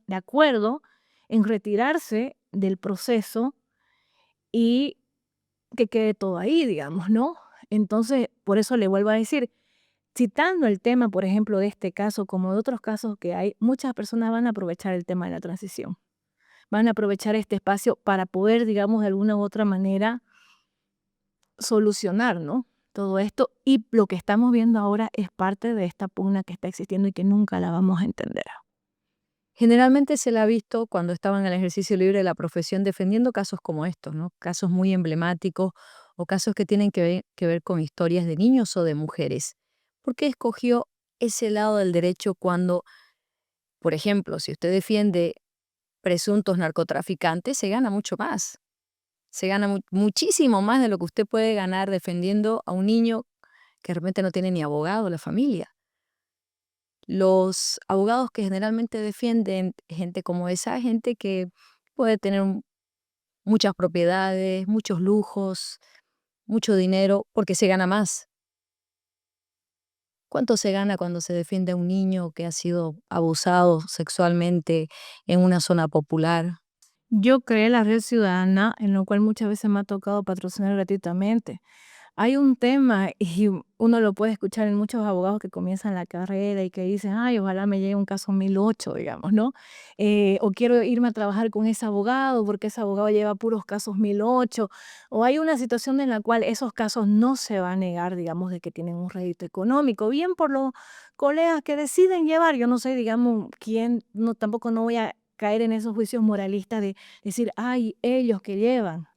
de acuerdo en retirarse del proceso y que quede todo ahí, digamos, ¿no? Entonces, por eso le vuelvo a decir, citando el tema, por ejemplo, de este caso, como de otros casos que hay, muchas personas van a aprovechar el tema de la transición. Van a aprovechar este espacio para poder, digamos, de alguna u otra manera solucionar, ¿no? Todo esto. Y lo que estamos viendo ahora es parte de esta pugna que está existiendo y que nunca la vamos a entender. Generalmente se la ha visto cuando estaba en el ejercicio libre de la profesión defendiendo casos como estos, ¿no? Casos muy emblemáticos o casos que tienen que ver con historias de niños o de mujeres. ¿Por qué escogió ese lado del derecho cuando, por ejemplo, si usted defiende presuntos narcotraficantes, se gana mucho más? Se gana muchísimo más de lo que usted puede ganar defendiendo a un niño que de repente no tiene ni abogado, la familia. Los abogados que generalmente defienden gente como esa, gente que puede tener muchas propiedades, muchos lujos, mucho dinero, porque se gana más. ¿Cuánto se gana cuando se defiende a un niño que ha sido abusado sexualmente en una zona popular? Yo creé la Red Ciudadana, en lo cual muchas veces me ha tocado patrocinar gratuitamente. Hay un tema y uno lo puede escuchar en muchos abogados que comienzan la carrera y que dicen, ay, ojalá me llegue un caso 1008, digamos, ¿no? O quiero irme a trabajar con ese abogado porque ese abogado lleva puros casos 1008. O hay una situación en la cual esos casos no se va a negar, digamos, de que tienen un rédito económico, bien por los colegas que deciden llevar. Yo no sé, digamos, quién, no, tampoco no voy a caer en esos juicios moralistas de decir, ay, ellos que llevan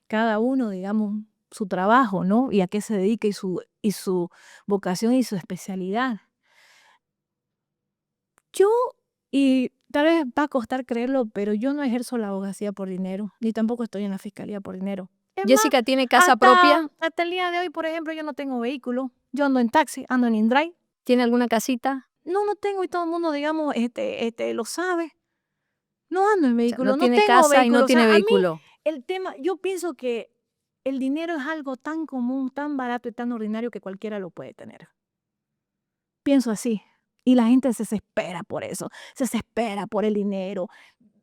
cada uno, digamos, su trabajo, ¿no? Y a qué se dedica y su vocación y su especialidad. Yo, y tal vez va a costar creerlo, pero yo no ejerzo la abogacía por dinero, ni tampoco estoy en la fiscalía por dinero. Es más, Jessica tiene casa hasta, propia, hasta el día de hoy, por ejemplo, yo no tengo vehículo. Yo ando en taxi, ando en InDrive. tiene alguna casita, No, no tengo y todo el mundo, digamos, lo sabe. No ando en o sea, no vehículo, no tiene tengo casa y no vehículo. O tiene sea, a mí vehículo. el tema, yo pienso que el dinero es algo tan común, tan barato y tan ordinario que cualquiera lo puede tener. Pienso así. Y la gente se desespera por eso, se desespera por el dinero,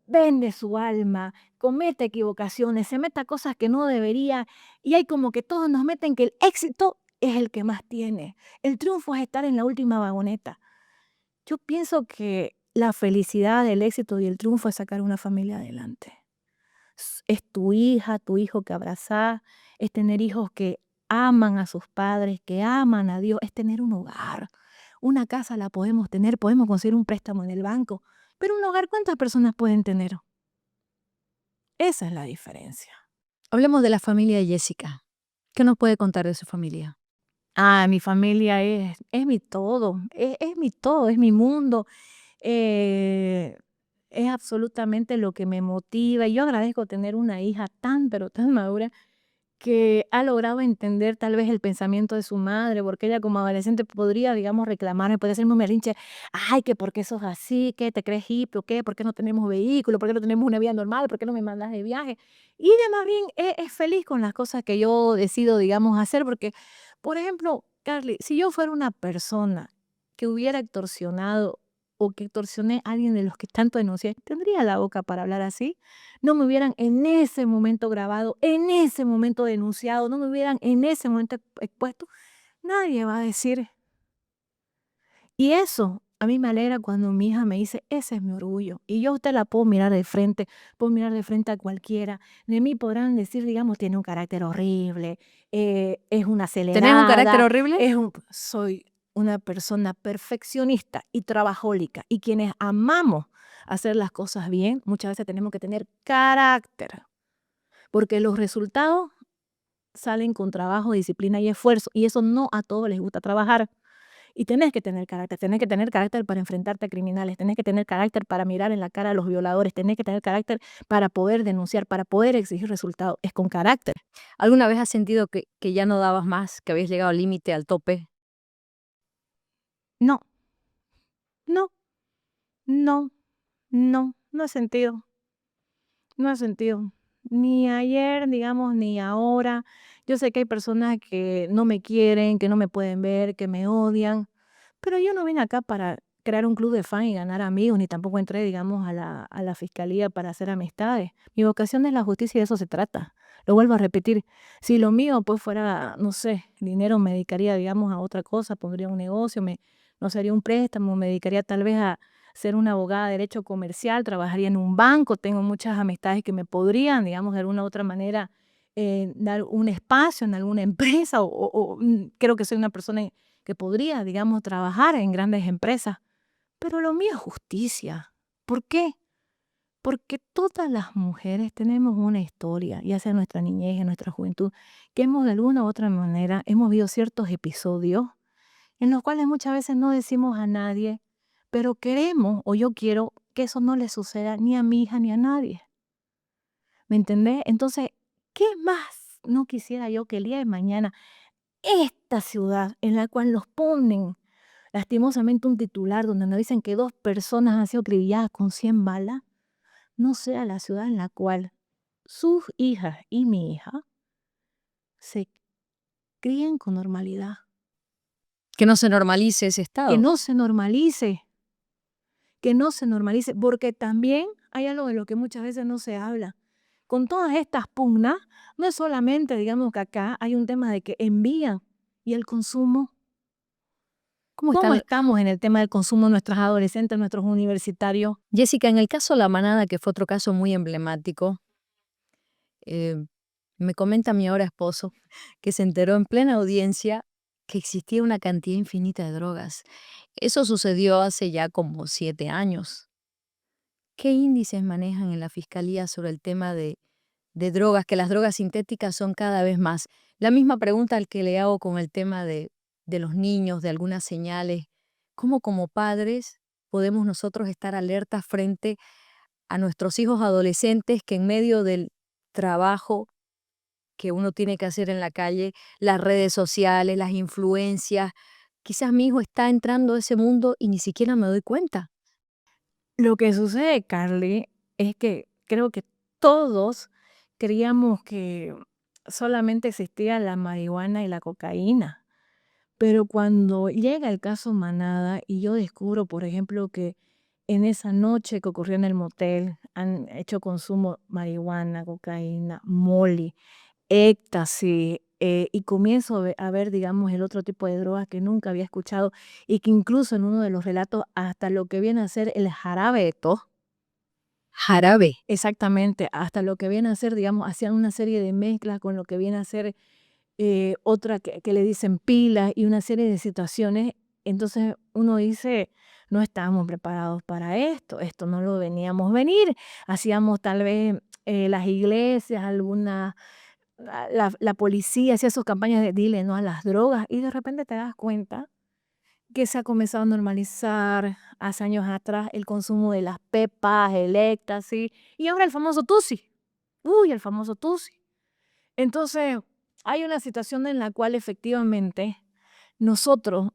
vende su alma, comete equivocaciones, se mete a cosas que no debería, y hay como que todos nos meten que el éxito es el que más tiene. El triunfo es estar en la última vagoneta. Yo pienso que la felicidad, el éxito y el triunfo es sacar una familia adelante. Es tu hija, tu hijo que abrazás, es tener hijos que aman a sus padres, que aman a Dios, es tener un hogar. Una casa la podemos tener, podemos conseguir un préstamo en el banco, pero un hogar, ¿cuántas personas pueden tener? Esa es la diferencia. Hablemos de la familia de Jessica. ¿Qué nos puede contar de su familia? Ah, mi familia es mi todo, es mi todo, es mi mundo, eh, es absolutamente lo que me motiva. Y yo agradezco tener una hija tan, pero tan madura que ha logrado entender tal vez el pensamiento de su madre, porque ella como adolescente podría, digamos, reclamarme, podría hacerme un berrinche, ay, que por qué sos así, que te crees hippie o qué, por qué no tenemos vehículo, por qué no tenemos una vida normal, por qué no me mandas de viaje. Y ella más bien es feliz con las cosas que yo decido, digamos, hacer, porque, por ejemplo, Carly, si yo fuera una persona que hubiera extorsionado o que extorsioné a alguien de los que tanto denuncié, ¿tendría la boca para hablar así? No me hubieran en ese momento grabado, en ese momento denunciado, no me hubieran en ese momento expuesto, nadie va a decir. Y eso a mí me alegra cuando mi hija me dice, ese es mi orgullo. Y yo a usted la puedo mirar de frente a cualquiera. De mí podrán decir, digamos, tiene un carácter horrible, es una ¿Tenés un carácter acelerada, horrible? soy una persona perfeccionista y trabajólica. Y quienes amamos hacer las cosas bien, muchas veces tenemos que tener carácter. Porque los resultados salen con trabajo, disciplina y esfuerzo, y eso no a todos les gusta trabajar. Y tenés que tener carácter para enfrentarte a criminales, tenés que tener carácter para mirar en la cara a los violadores, tenés que tener carácter para poder denunciar, para poder exigir resultados. Es con carácter. ¿Alguna vez has sentido que ya no dabas más, que habías llegado al límite, al tope? No, no, no, no he sentido. No he sentido. Ni ayer, digamos, ni ahora. Yo sé que hay personas que no me quieren, que no me pueden ver, que me odian, pero yo no vine acá para crear un club de fan y ganar amigos, ni tampoco entré, digamos, a la fiscalía para hacer amistades. Mi vocación es la justicia y de eso se trata. Lo vuelvo a repetir. Si lo mío pues fuera, no sé, dinero, me dedicaría, digamos, a otra cosa, pondría un negocio, no sería un préstamo, me dedicaría tal vez a ser una abogada de derecho comercial, trabajaría en un banco, tengo muchas amistades que me podrían, digamos, de alguna u otra manera dar un espacio en alguna empresa creo que soy una persona que podría, digamos, trabajar en grandes empresas, pero lo mío es justicia. ¿Por qué? Porque todas las mujeres tenemos una historia, ya sea en nuestra niñez, en nuestra juventud, que hemos de alguna u otra manera, hemos vivido ciertos episodios en los cuales muchas veces no decimos a nadie, pero queremos o yo quiero que eso no le suceda ni a mi hija ni a nadie. ¿Me entendés? Entonces, ¿qué más no quisiera yo que el día de mañana esta ciudad en la cual nos ponen lastimosamente un titular donde nos dicen que 2 personas han sido acribilladas con 100 balas, no sea la ciudad en la cual sus hijas y mi hija se críen con normalidad? Que no se normalice ese Que estado. no se normalice. Que no se normalice, porque también hay algo de lo que muchas veces no se habla. Con todas estas pugnas, no es solamente, digamos que acá hay un tema de que envían y el consumo. ¿Cómo ¿Cómo están? estamos en el tema del consumo de nuestros adolescentes, nuestros universitarios? Jessica, en el caso La Manada, que fue otro caso muy emblemático, eh, me comenta mi ahora esposo que se enteró en plena audiencia que existía una cantidad infinita de drogas. Eso sucedió hace ya como 7 años. ¿Qué índices manejan en la fiscalía sobre el tema de drogas, que las drogas sintéticas son cada vez más? La misma pregunta al que le hago con el tema de los niños, de algunas señales. ¿Cómo como padres podemos nosotros estar alertas frente a nuestros hijos adolescentes que en medio del trabajo que uno tiene que hacer en la calle, las redes sociales, las influencias, quizás mi hijo está entrando a ese mundo y ni siquiera me doy cuenta? Lo que sucede, Carly, es que creo que todos creíamos que solamente existía la marihuana y la cocaína. Pero cuando llega el caso Manada y yo descubro, por ejemplo, que en esa noche que ocurrió en el motel han hecho consumo marihuana, cocaína, molly, éxtasis, y comienzo a ver, digamos, el otro tipo de drogas que nunca había escuchado y que incluso en uno de los relatos hasta lo que viene a ser el jarabe de tos, Jarabe. exactamente, hasta lo que viene a ser, digamos, hacían una serie de mezclas con lo que viene a ser otra que le dicen pilas y una serie de situaciones. Entonces uno dice, no estábamos preparados para esto no lo veníamos venir. Hacíamos tal vez las iglesias, la policía hacía sus campañas de dile no a las drogas y de repente te das cuenta que se ha comenzado a normalizar hace años atrás el consumo de las pepas, el éxtasis y ahora el famoso tusi. Uy, el famoso tusi. Entonces, hay una situación en la cual efectivamente nosotros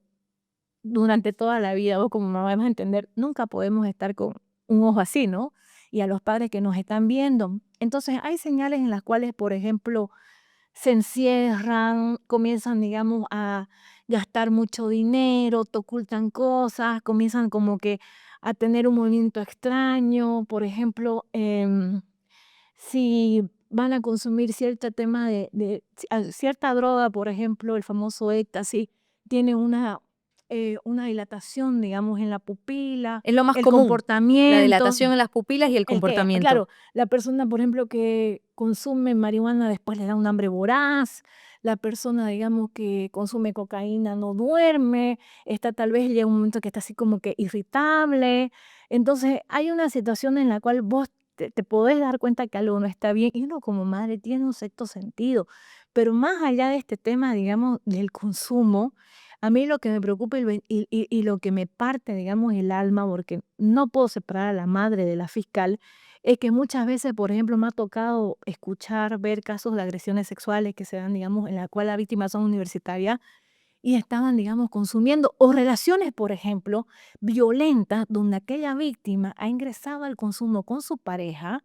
durante toda la vida, vos como mamá vas a entender, nunca podemos estar con un ojo así, ¿no? Y a los padres que nos están viendo. Entonces hay señales en las cuales, por ejemplo, se encierran, comienzan, digamos, a gastar mucho dinero, te ocultan cosas, comienzan como que a tener un movimiento extraño, por ejemplo, si van a consumir cierto tema cierta droga, por ejemplo, el famoso éxtasis, tiene una dilatación, digamos, en la pupila, Es lo más el común, la comportamiento. dilatación en las pupilas y el El que, comportamiento. claro, la persona, por ejemplo, que consume marihuana después le da un hambre voraz, la persona, digamos, que consume cocaína no duerme, está tal vez llega un momento que está así como que irritable. Entonces, hay una situación en la cual vos te podés dar cuenta que algo no está bien y uno como madre tiene un sexto sentido. Pero más allá de este tema, digamos, del consumo, a mí lo que me preocupa y lo que me parte, digamos, el alma, porque no puedo separar a la madre de la fiscal, es que muchas veces, por ejemplo, me ha tocado escuchar, ver casos de agresiones sexuales que se dan, digamos, en la cual las víctimas son universitarias y estaban, digamos, consumiendo, o relaciones, por ejemplo, violentas, donde aquella víctima ha ingresado al consumo con su pareja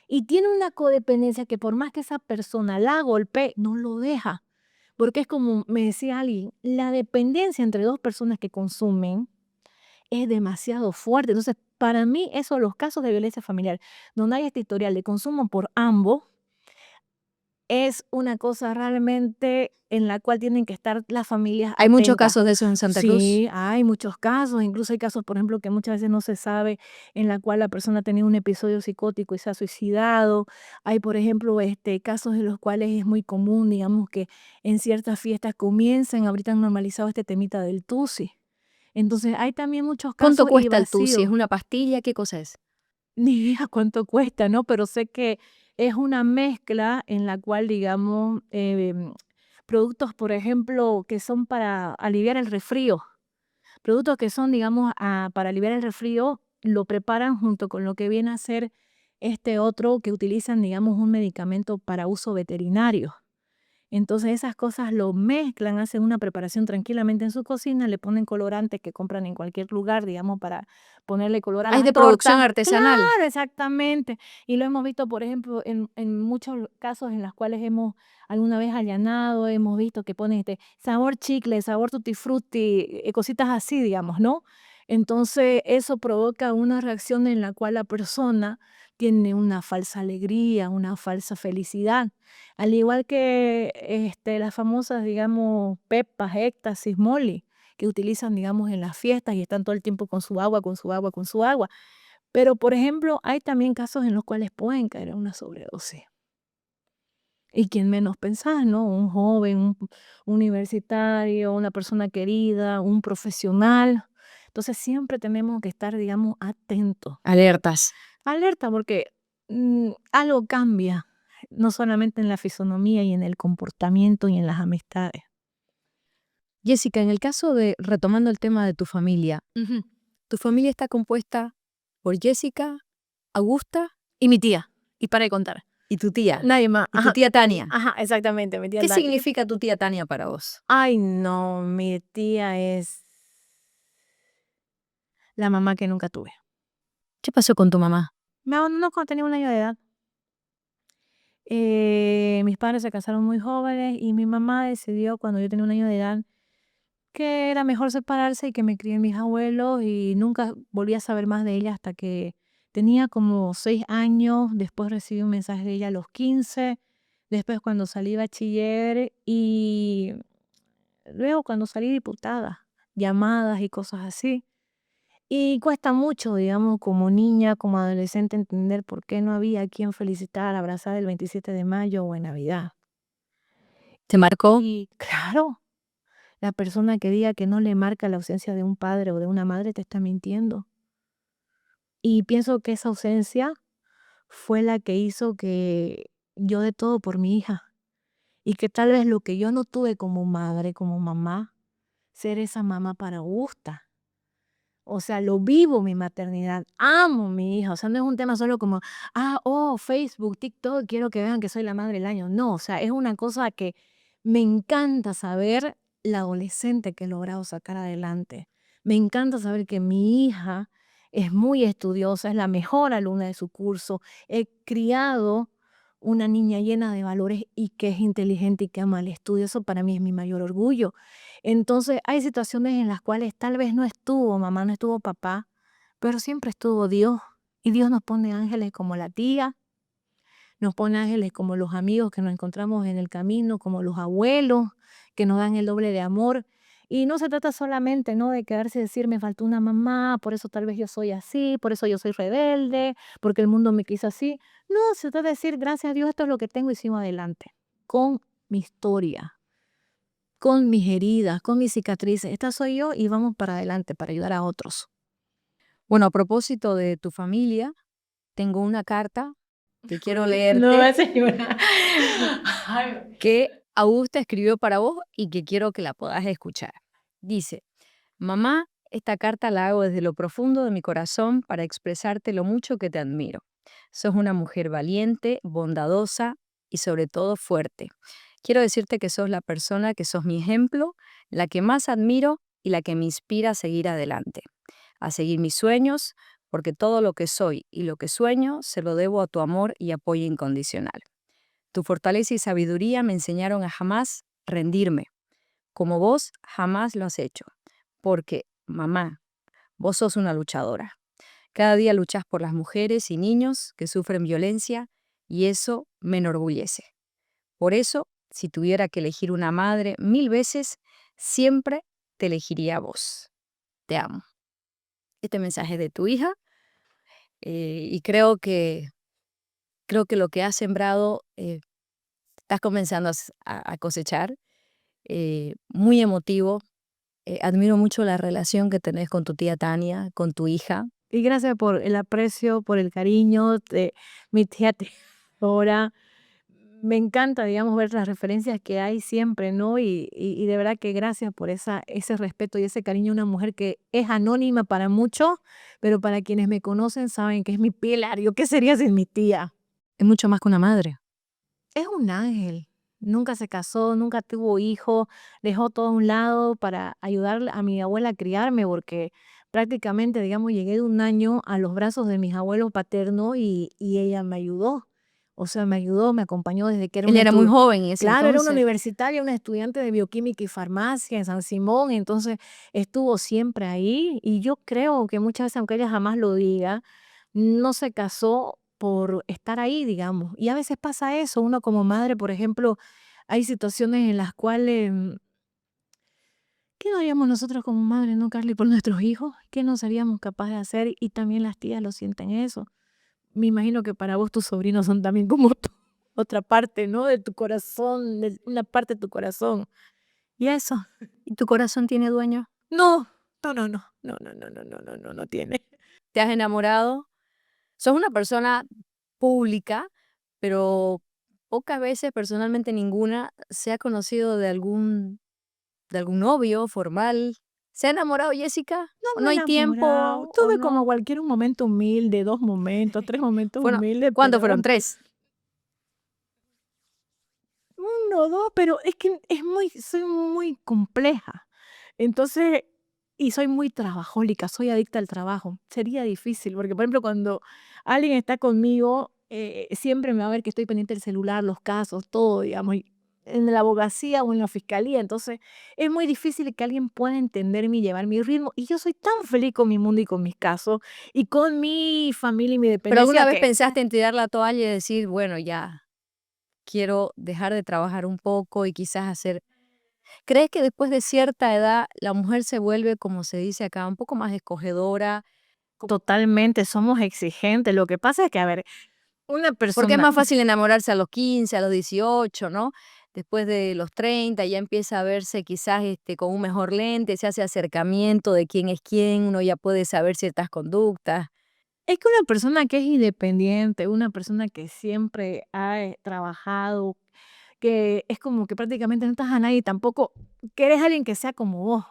y tiene una codependencia que por más que esa persona la golpee, no lo deja. Porque es como me decía alguien, la dependencia entre dos personas que consumen es demasiado fuerte. Entonces, para mí, eso, los casos de violencia familiar, donde hay este historial de consumo por ambos, es una cosa realmente en la cual tienen que estar las familias Hay muchos atentas. casos de eso en Santa Cruz. Sí, hay muchos casos, incluso hay casos, por ejemplo, que muchas veces no se sabe, en la cual la persona ha tenido un episodio psicótico y se ha suicidado. Hay, por ejemplo, casos en los cuales es muy común, digamos, que en ciertas fiestas comiencen, ahorita han normalizado este temita del tusi. Entonces, hay también muchos ¿Cuánto casos y cuesta el Tusi? ¿Es vacíos. una pastilla? ¿Qué cosa es? Ni idea cuánto cuesta, ¿no? Pero sé que es una mezcla en la cual, digamos, productos, por ejemplo, que son para aliviar el resfrío. Productos que son, digamos, para aliviar el resfrío, lo preparan junto con lo que viene a ser este otro que utilizan, digamos, un medicamento para uso veterinario. Entonces esas cosas lo mezclan, hacen una preparación tranquilamente en su cocina, le ponen colorantes que compran en cualquier lugar, digamos, para ponerle color a Ah, es las de producción tortas. artesanal. Claro, exactamente. Y lo hemos visto, por ejemplo, en muchos casos en los cuales hemos alguna vez allanado, hemos visto que ponen sabor chicle, sabor tutti frutti, cositas así, digamos, ¿no? Entonces eso provoca una reacción en la cual la persona tiene una falsa alegría, una falsa felicidad. Al igual que, las famosas, digamos, pepas, éxtasis, Molly, que utilizan, digamos, en las fiestas y están todo el tiempo con su agua, con su agua, con su agua. Pero, por ejemplo, hay también casos en los cuales pueden caer en una sobredosis. Y quién menos pensar, ¿no? Un joven, un universitario, una persona querida, un profesional. Entonces, siempre tenemos que estar, digamos, atentos. Alertas. Alerta porque, algo cambia, no solamente en la fisonomía y en el comportamiento y en las amistades. Jessica, en el caso de, retomando el tema de tu familia, tu familia está compuesta por Jessica, Augusta Y mi tía, y para de contar. y tu tía. Nadie más. Y tu Ajá, tía Tania. ajá, exactamente, mi tía ¿Qué Tania. significa tu tía Tania para vos? Ay, no, mi tía es la mamá que nunca tuve. ¿Qué pasó con tu mamá? Me abandonó cuando tenía 1 año de edad. Mis padres se casaron muy jóvenes y mi mamá decidió cuando yo tenía 1 año de edad que era mejor separarse y que me crié mis abuelos y nunca volví a saber más de ella hasta que tenía como 6 años. Después recibí un mensaje de ella a los 15, después cuando salí bachiller y luego cuando salí diputada, llamadas y cosas así. Y cuesta mucho, digamos, como niña, como adolescente, entender por qué no había a quien felicitar, abrazar el 27 de mayo o en Navidad. ¿Te marcó? Y claro, la persona que diga que no le marca la ausencia de un padre o de una madre te está mintiendo. Y pienso que esa ausencia fue la que hizo que yo dé todo por mi hija. Y que tal vez lo que yo no tuve como madre, como mamá, ser esa mamá para Augusta. O sea, lo vivo mi maternidad, amo a mi hija. O sea, no es un tema solo como, Facebook, TikTok, quiero que vean que soy la madre del año. No, o sea, es una cosa que Me encanta saber la adolescente que he logrado sacar adelante. Me encanta saber que mi hija es muy estudiosa, es la mejor alumna de su curso. He criado una niña llena de valores y que es inteligente y que ama el estudio. Eso para mí es mi mayor orgullo. Entonces, hay situaciones en las cuales tal vez no estuvo mamá, no estuvo papá, pero siempre estuvo Dios. Y Dios nos pone ángeles como la tía, nos pone ángeles como los amigos que nos encontramos en el camino, como los abuelos que nos dan el doble de amor. Y no se trata solamente, ¿no?, de quedarse y decir, me faltó una mamá, por eso tal vez yo soy así, por eso yo soy rebelde, porque el mundo me quiso así. No, se trata de decir, gracias a Dios, esto es lo que tengo y sigo adelante. Con mi historia, con mis heridas, con mis cicatrices. Esta soy yo y vamos para adelante para ayudar a otros. Bueno, a propósito de tu familia, tengo una carta que quiero No leerte me hace llorar. Ay. que Augusta escribió para vos y que quiero que la puedas escuchar. Dice, mamá, esta carta la hago desde lo profundo de mi corazón para expresarte lo mucho que te admiro. Sos una mujer valiente, bondadosa y sobre todo fuerte. Quiero decirte que sos la persona que sos mi ejemplo, la que más admiro y la que me inspira a seguir adelante, a seguir mis sueños, porque todo lo que soy y lo que sueño se lo debo a tu amor y apoyo incondicional. Tu fortaleza y sabiduría me enseñaron a jamás rendirme, como vos jamás lo has hecho, porque, mamá, vos sos una luchadora. Cada día luchás por las mujeres y niños que sufren violencia y eso me enorgullece. Por eso, si tuviera que elegir una madre 1000 veces, siempre te elegiría a vos. Te amo. Este mensaje es de tu hija y creo que lo que has sembrado estás comenzando a cosechar. Muy emotivo. Admiro mucho la relación que tenés con tu tía Tania, con tu hija. Y gracias por el aprecio, por el cariño de mi tía Teodora. Me encanta, digamos, ver las referencias que hay siempre, ¿no? Y de verdad que gracias por ese respeto y ese cariño. Una mujer que es anónima para muchos, pero para quienes me conocen saben que es mi pilar. ¿Yo qué sería sin mi tía? Es mucho más que una madre. Es un ángel. Nunca se casó, nunca tuvo hijos, dejó todo a un lado para ayudar a mi abuela a criarme, porque prácticamente, digamos, llegué de un año a los brazos de mis abuelos paternos y ella me ayudó. O sea, me ayudó, me acompañó desde que era Ella una era muy estudiante. joven en ese Claro, era una entonces. universitaria, una estudiante de bioquímica y farmacia en San Simón, entonces estuvo siempre ahí y yo creo que muchas veces, aunque ella jamás lo diga, no se casó por estar ahí, digamos. Y a veces pasa eso, uno como madre, por ejemplo, hay situaciones en las cuales, ¿qué no haríamos nosotros como madres, no, Carly, por nuestros hijos? ¿Qué no seríamos capaces de hacer? Y también las tías lo sienten eso. Me imagino que para vos tus sobrinos son también como tú, otra parte, ¿no? De tu corazón, de una parte de tu corazón. Y eso. ¿Y tu corazón tiene dueño? No, no, no, no, no, no, no, no, no, no, no, no tiene. ¿Te has enamorado? Sos una persona pública, pero pocas veces, personalmente ninguna, se ha conocido de algún novio formal. ¿Se ha enamorado Jessica? No ¿O me no he hay enamorado. tiempo? ¿O Tuve como no? cualquier un momento humilde, 2 momentos, 3 momentos Bueno, humildes, ¿cuántos pero fueron? 3. 1, 2, pero es que soy muy compleja. Entonces, y soy muy trabajólica, soy adicta al trabajo. Sería difícil, porque, por ejemplo, cuando alguien está conmigo, siempre me va a ver que estoy pendiente del celular, los casos, todo, digamos, y en la abogacía o en la fiscalía. Entonces, es muy difícil que alguien pueda entenderme y llevar mi ritmo. Y yo soy tan feliz con mi mundo y con mis casos, y con mi familia y mi ¿Pero alguna dependencia vez que pensaste en tirar la toalla y decir, bueno, ya quiero dejar de trabajar un poco y quizás hacer... ¿Crees que después de cierta edad la mujer se vuelve, como se dice acá, un poco más escogedora? totalmente somos exigentes? Lo que pasa es que, a ver, una Porque es persona. más fácil enamorarse a los 15, a los 18, ¿no? Después de los 30 ya empieza a verse quizás con un mejor lente, se hace acercamiento de quién es quién, uno ya puede saber ciertas conductas. Es que una persona que es independiente, una persona que siempre ha, trabajado, que es como que prácticamente no estás a nadie, tampoco que eres alguien que sea como vos,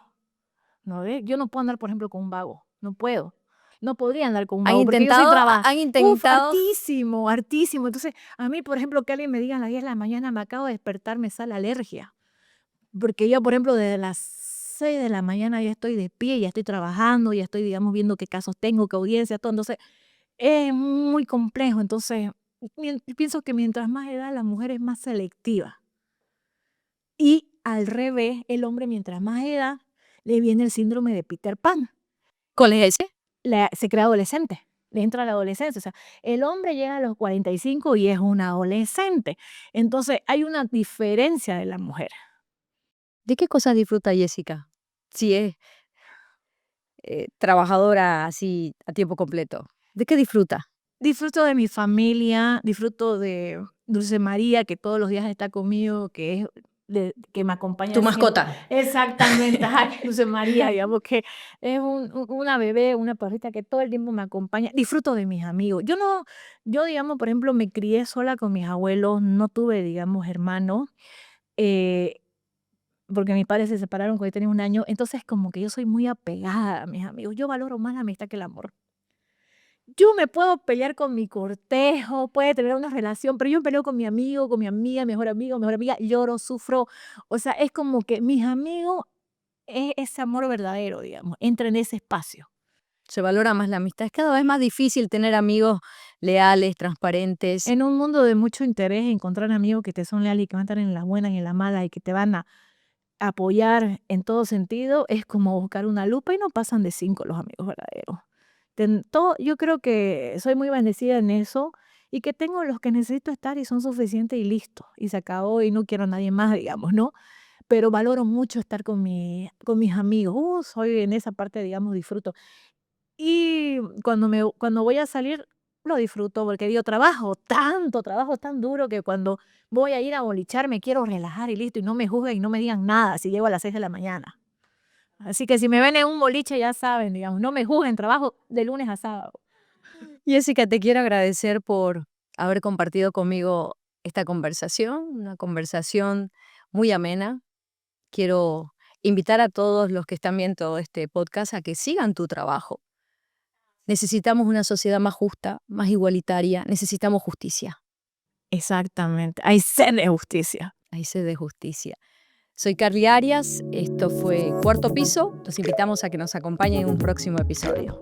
¿no ves? Yo no puedo andar, por ejemplo, con un vago, no puedo. No podría andar con un ¿Han vago porque yo soy intentado, traba han intentado? hartísimo, hartísimo. Entonces, a mí, por ejemplo, que alguien me diga a las 10 de la mañana: "Me acabo de despertar, me sale alergia". porque yo, por ejemplo, desde las 6 de la mañana ya estoy de pie, ya estoy trabajando, ya estoy, digamos, viendo qué casos tengo, qué audiencia, todo. Entonces, es muy complejo. Entonces, pienso que mientras más edad, la mujer es más selectiva. Y al revés, el hombre, mientras más edad, le viene el síndrome de Peter Pan. ¿Cuál es ese? Se crea adolescente, le entra la adolescencia. O sea, el hombre llega a los 45 y es un adolescente. Entonces, hay una diferencia de la mujer. ¿De qué cosas disfruta Jessica? Si es trabajadora así a tiempo completo. ¿De qué disfruta? Disfruto de mi familia, disfruto de Dulce María, que todos los días está conmigo, que me acompaña Tu siempre. mascota. Exactamente, ay, Dulce María, digamos que es una bebé, una perrita que todo el tiempo me acompaña. Disfruto de mis amigos. Yo, digamos, por ejemplo, me crié sola con mis abuelos, no tuve, digamos, hermanos, eh, porque mis padres se separaron cuando yo tenía 1 año. Entonces, como que yo soy muy apegada a mis amigos. Yo valoro más la amistad que el amor. Yo me puedo pelear con mi cortejo, puede tener una relación, pero yo me peleo con mi amigo, con mi amiga, mejor amiga, lloro, sufro. O sea, es como que mis amigos es ese amor verdadero, digamos, entra en ese espacio. Se valora más la amistad. Es cada vez más difícil tener amigos leales, transparentes. En un mundo de mucho interés, encontrar amigos que te son leales y que van a estar en las buenas y en las malas y que te van a apoyar en todo sentido, es como buscar una lupa y no pasan de 5 los amigos verdaderos. Yo creo que soy muy bendecida en eso y que tengo los que necesito estar y son suficientes y listo. Y se acabó y no quiero a nadie más, digamos, ¿no? Pero valoro mucho estar con mis amigos. Soy en esa parte, digamos, disfruto. Y cuando voy a salir, lo disfruto porque digo, trabajo tan duro que cuando voy a ir a bolichar me quiero relajar y listo, y no me juzguen y no me digan nada si llego a las 6 de la mañana. Así que si me ven en un boliche ya saben, digamos, no me juzguen, trabajo de lunes a sábado. Jessica, te quiero agradecer por haber compartido conmigo esta conversación, una conversación muy amena. Quiero invitar a todos los que están viendo este podcast a que sigan tu trabajo. Necesitamos una sociedad más justa, más igualitaria, necesitamos justicia. Exactamente, hay sed de justicia. Hay sed de justicia. Soy Carly Arias, esto fue Cuarto Piso, los invitamos a que nos acompañen en un próximo episodio.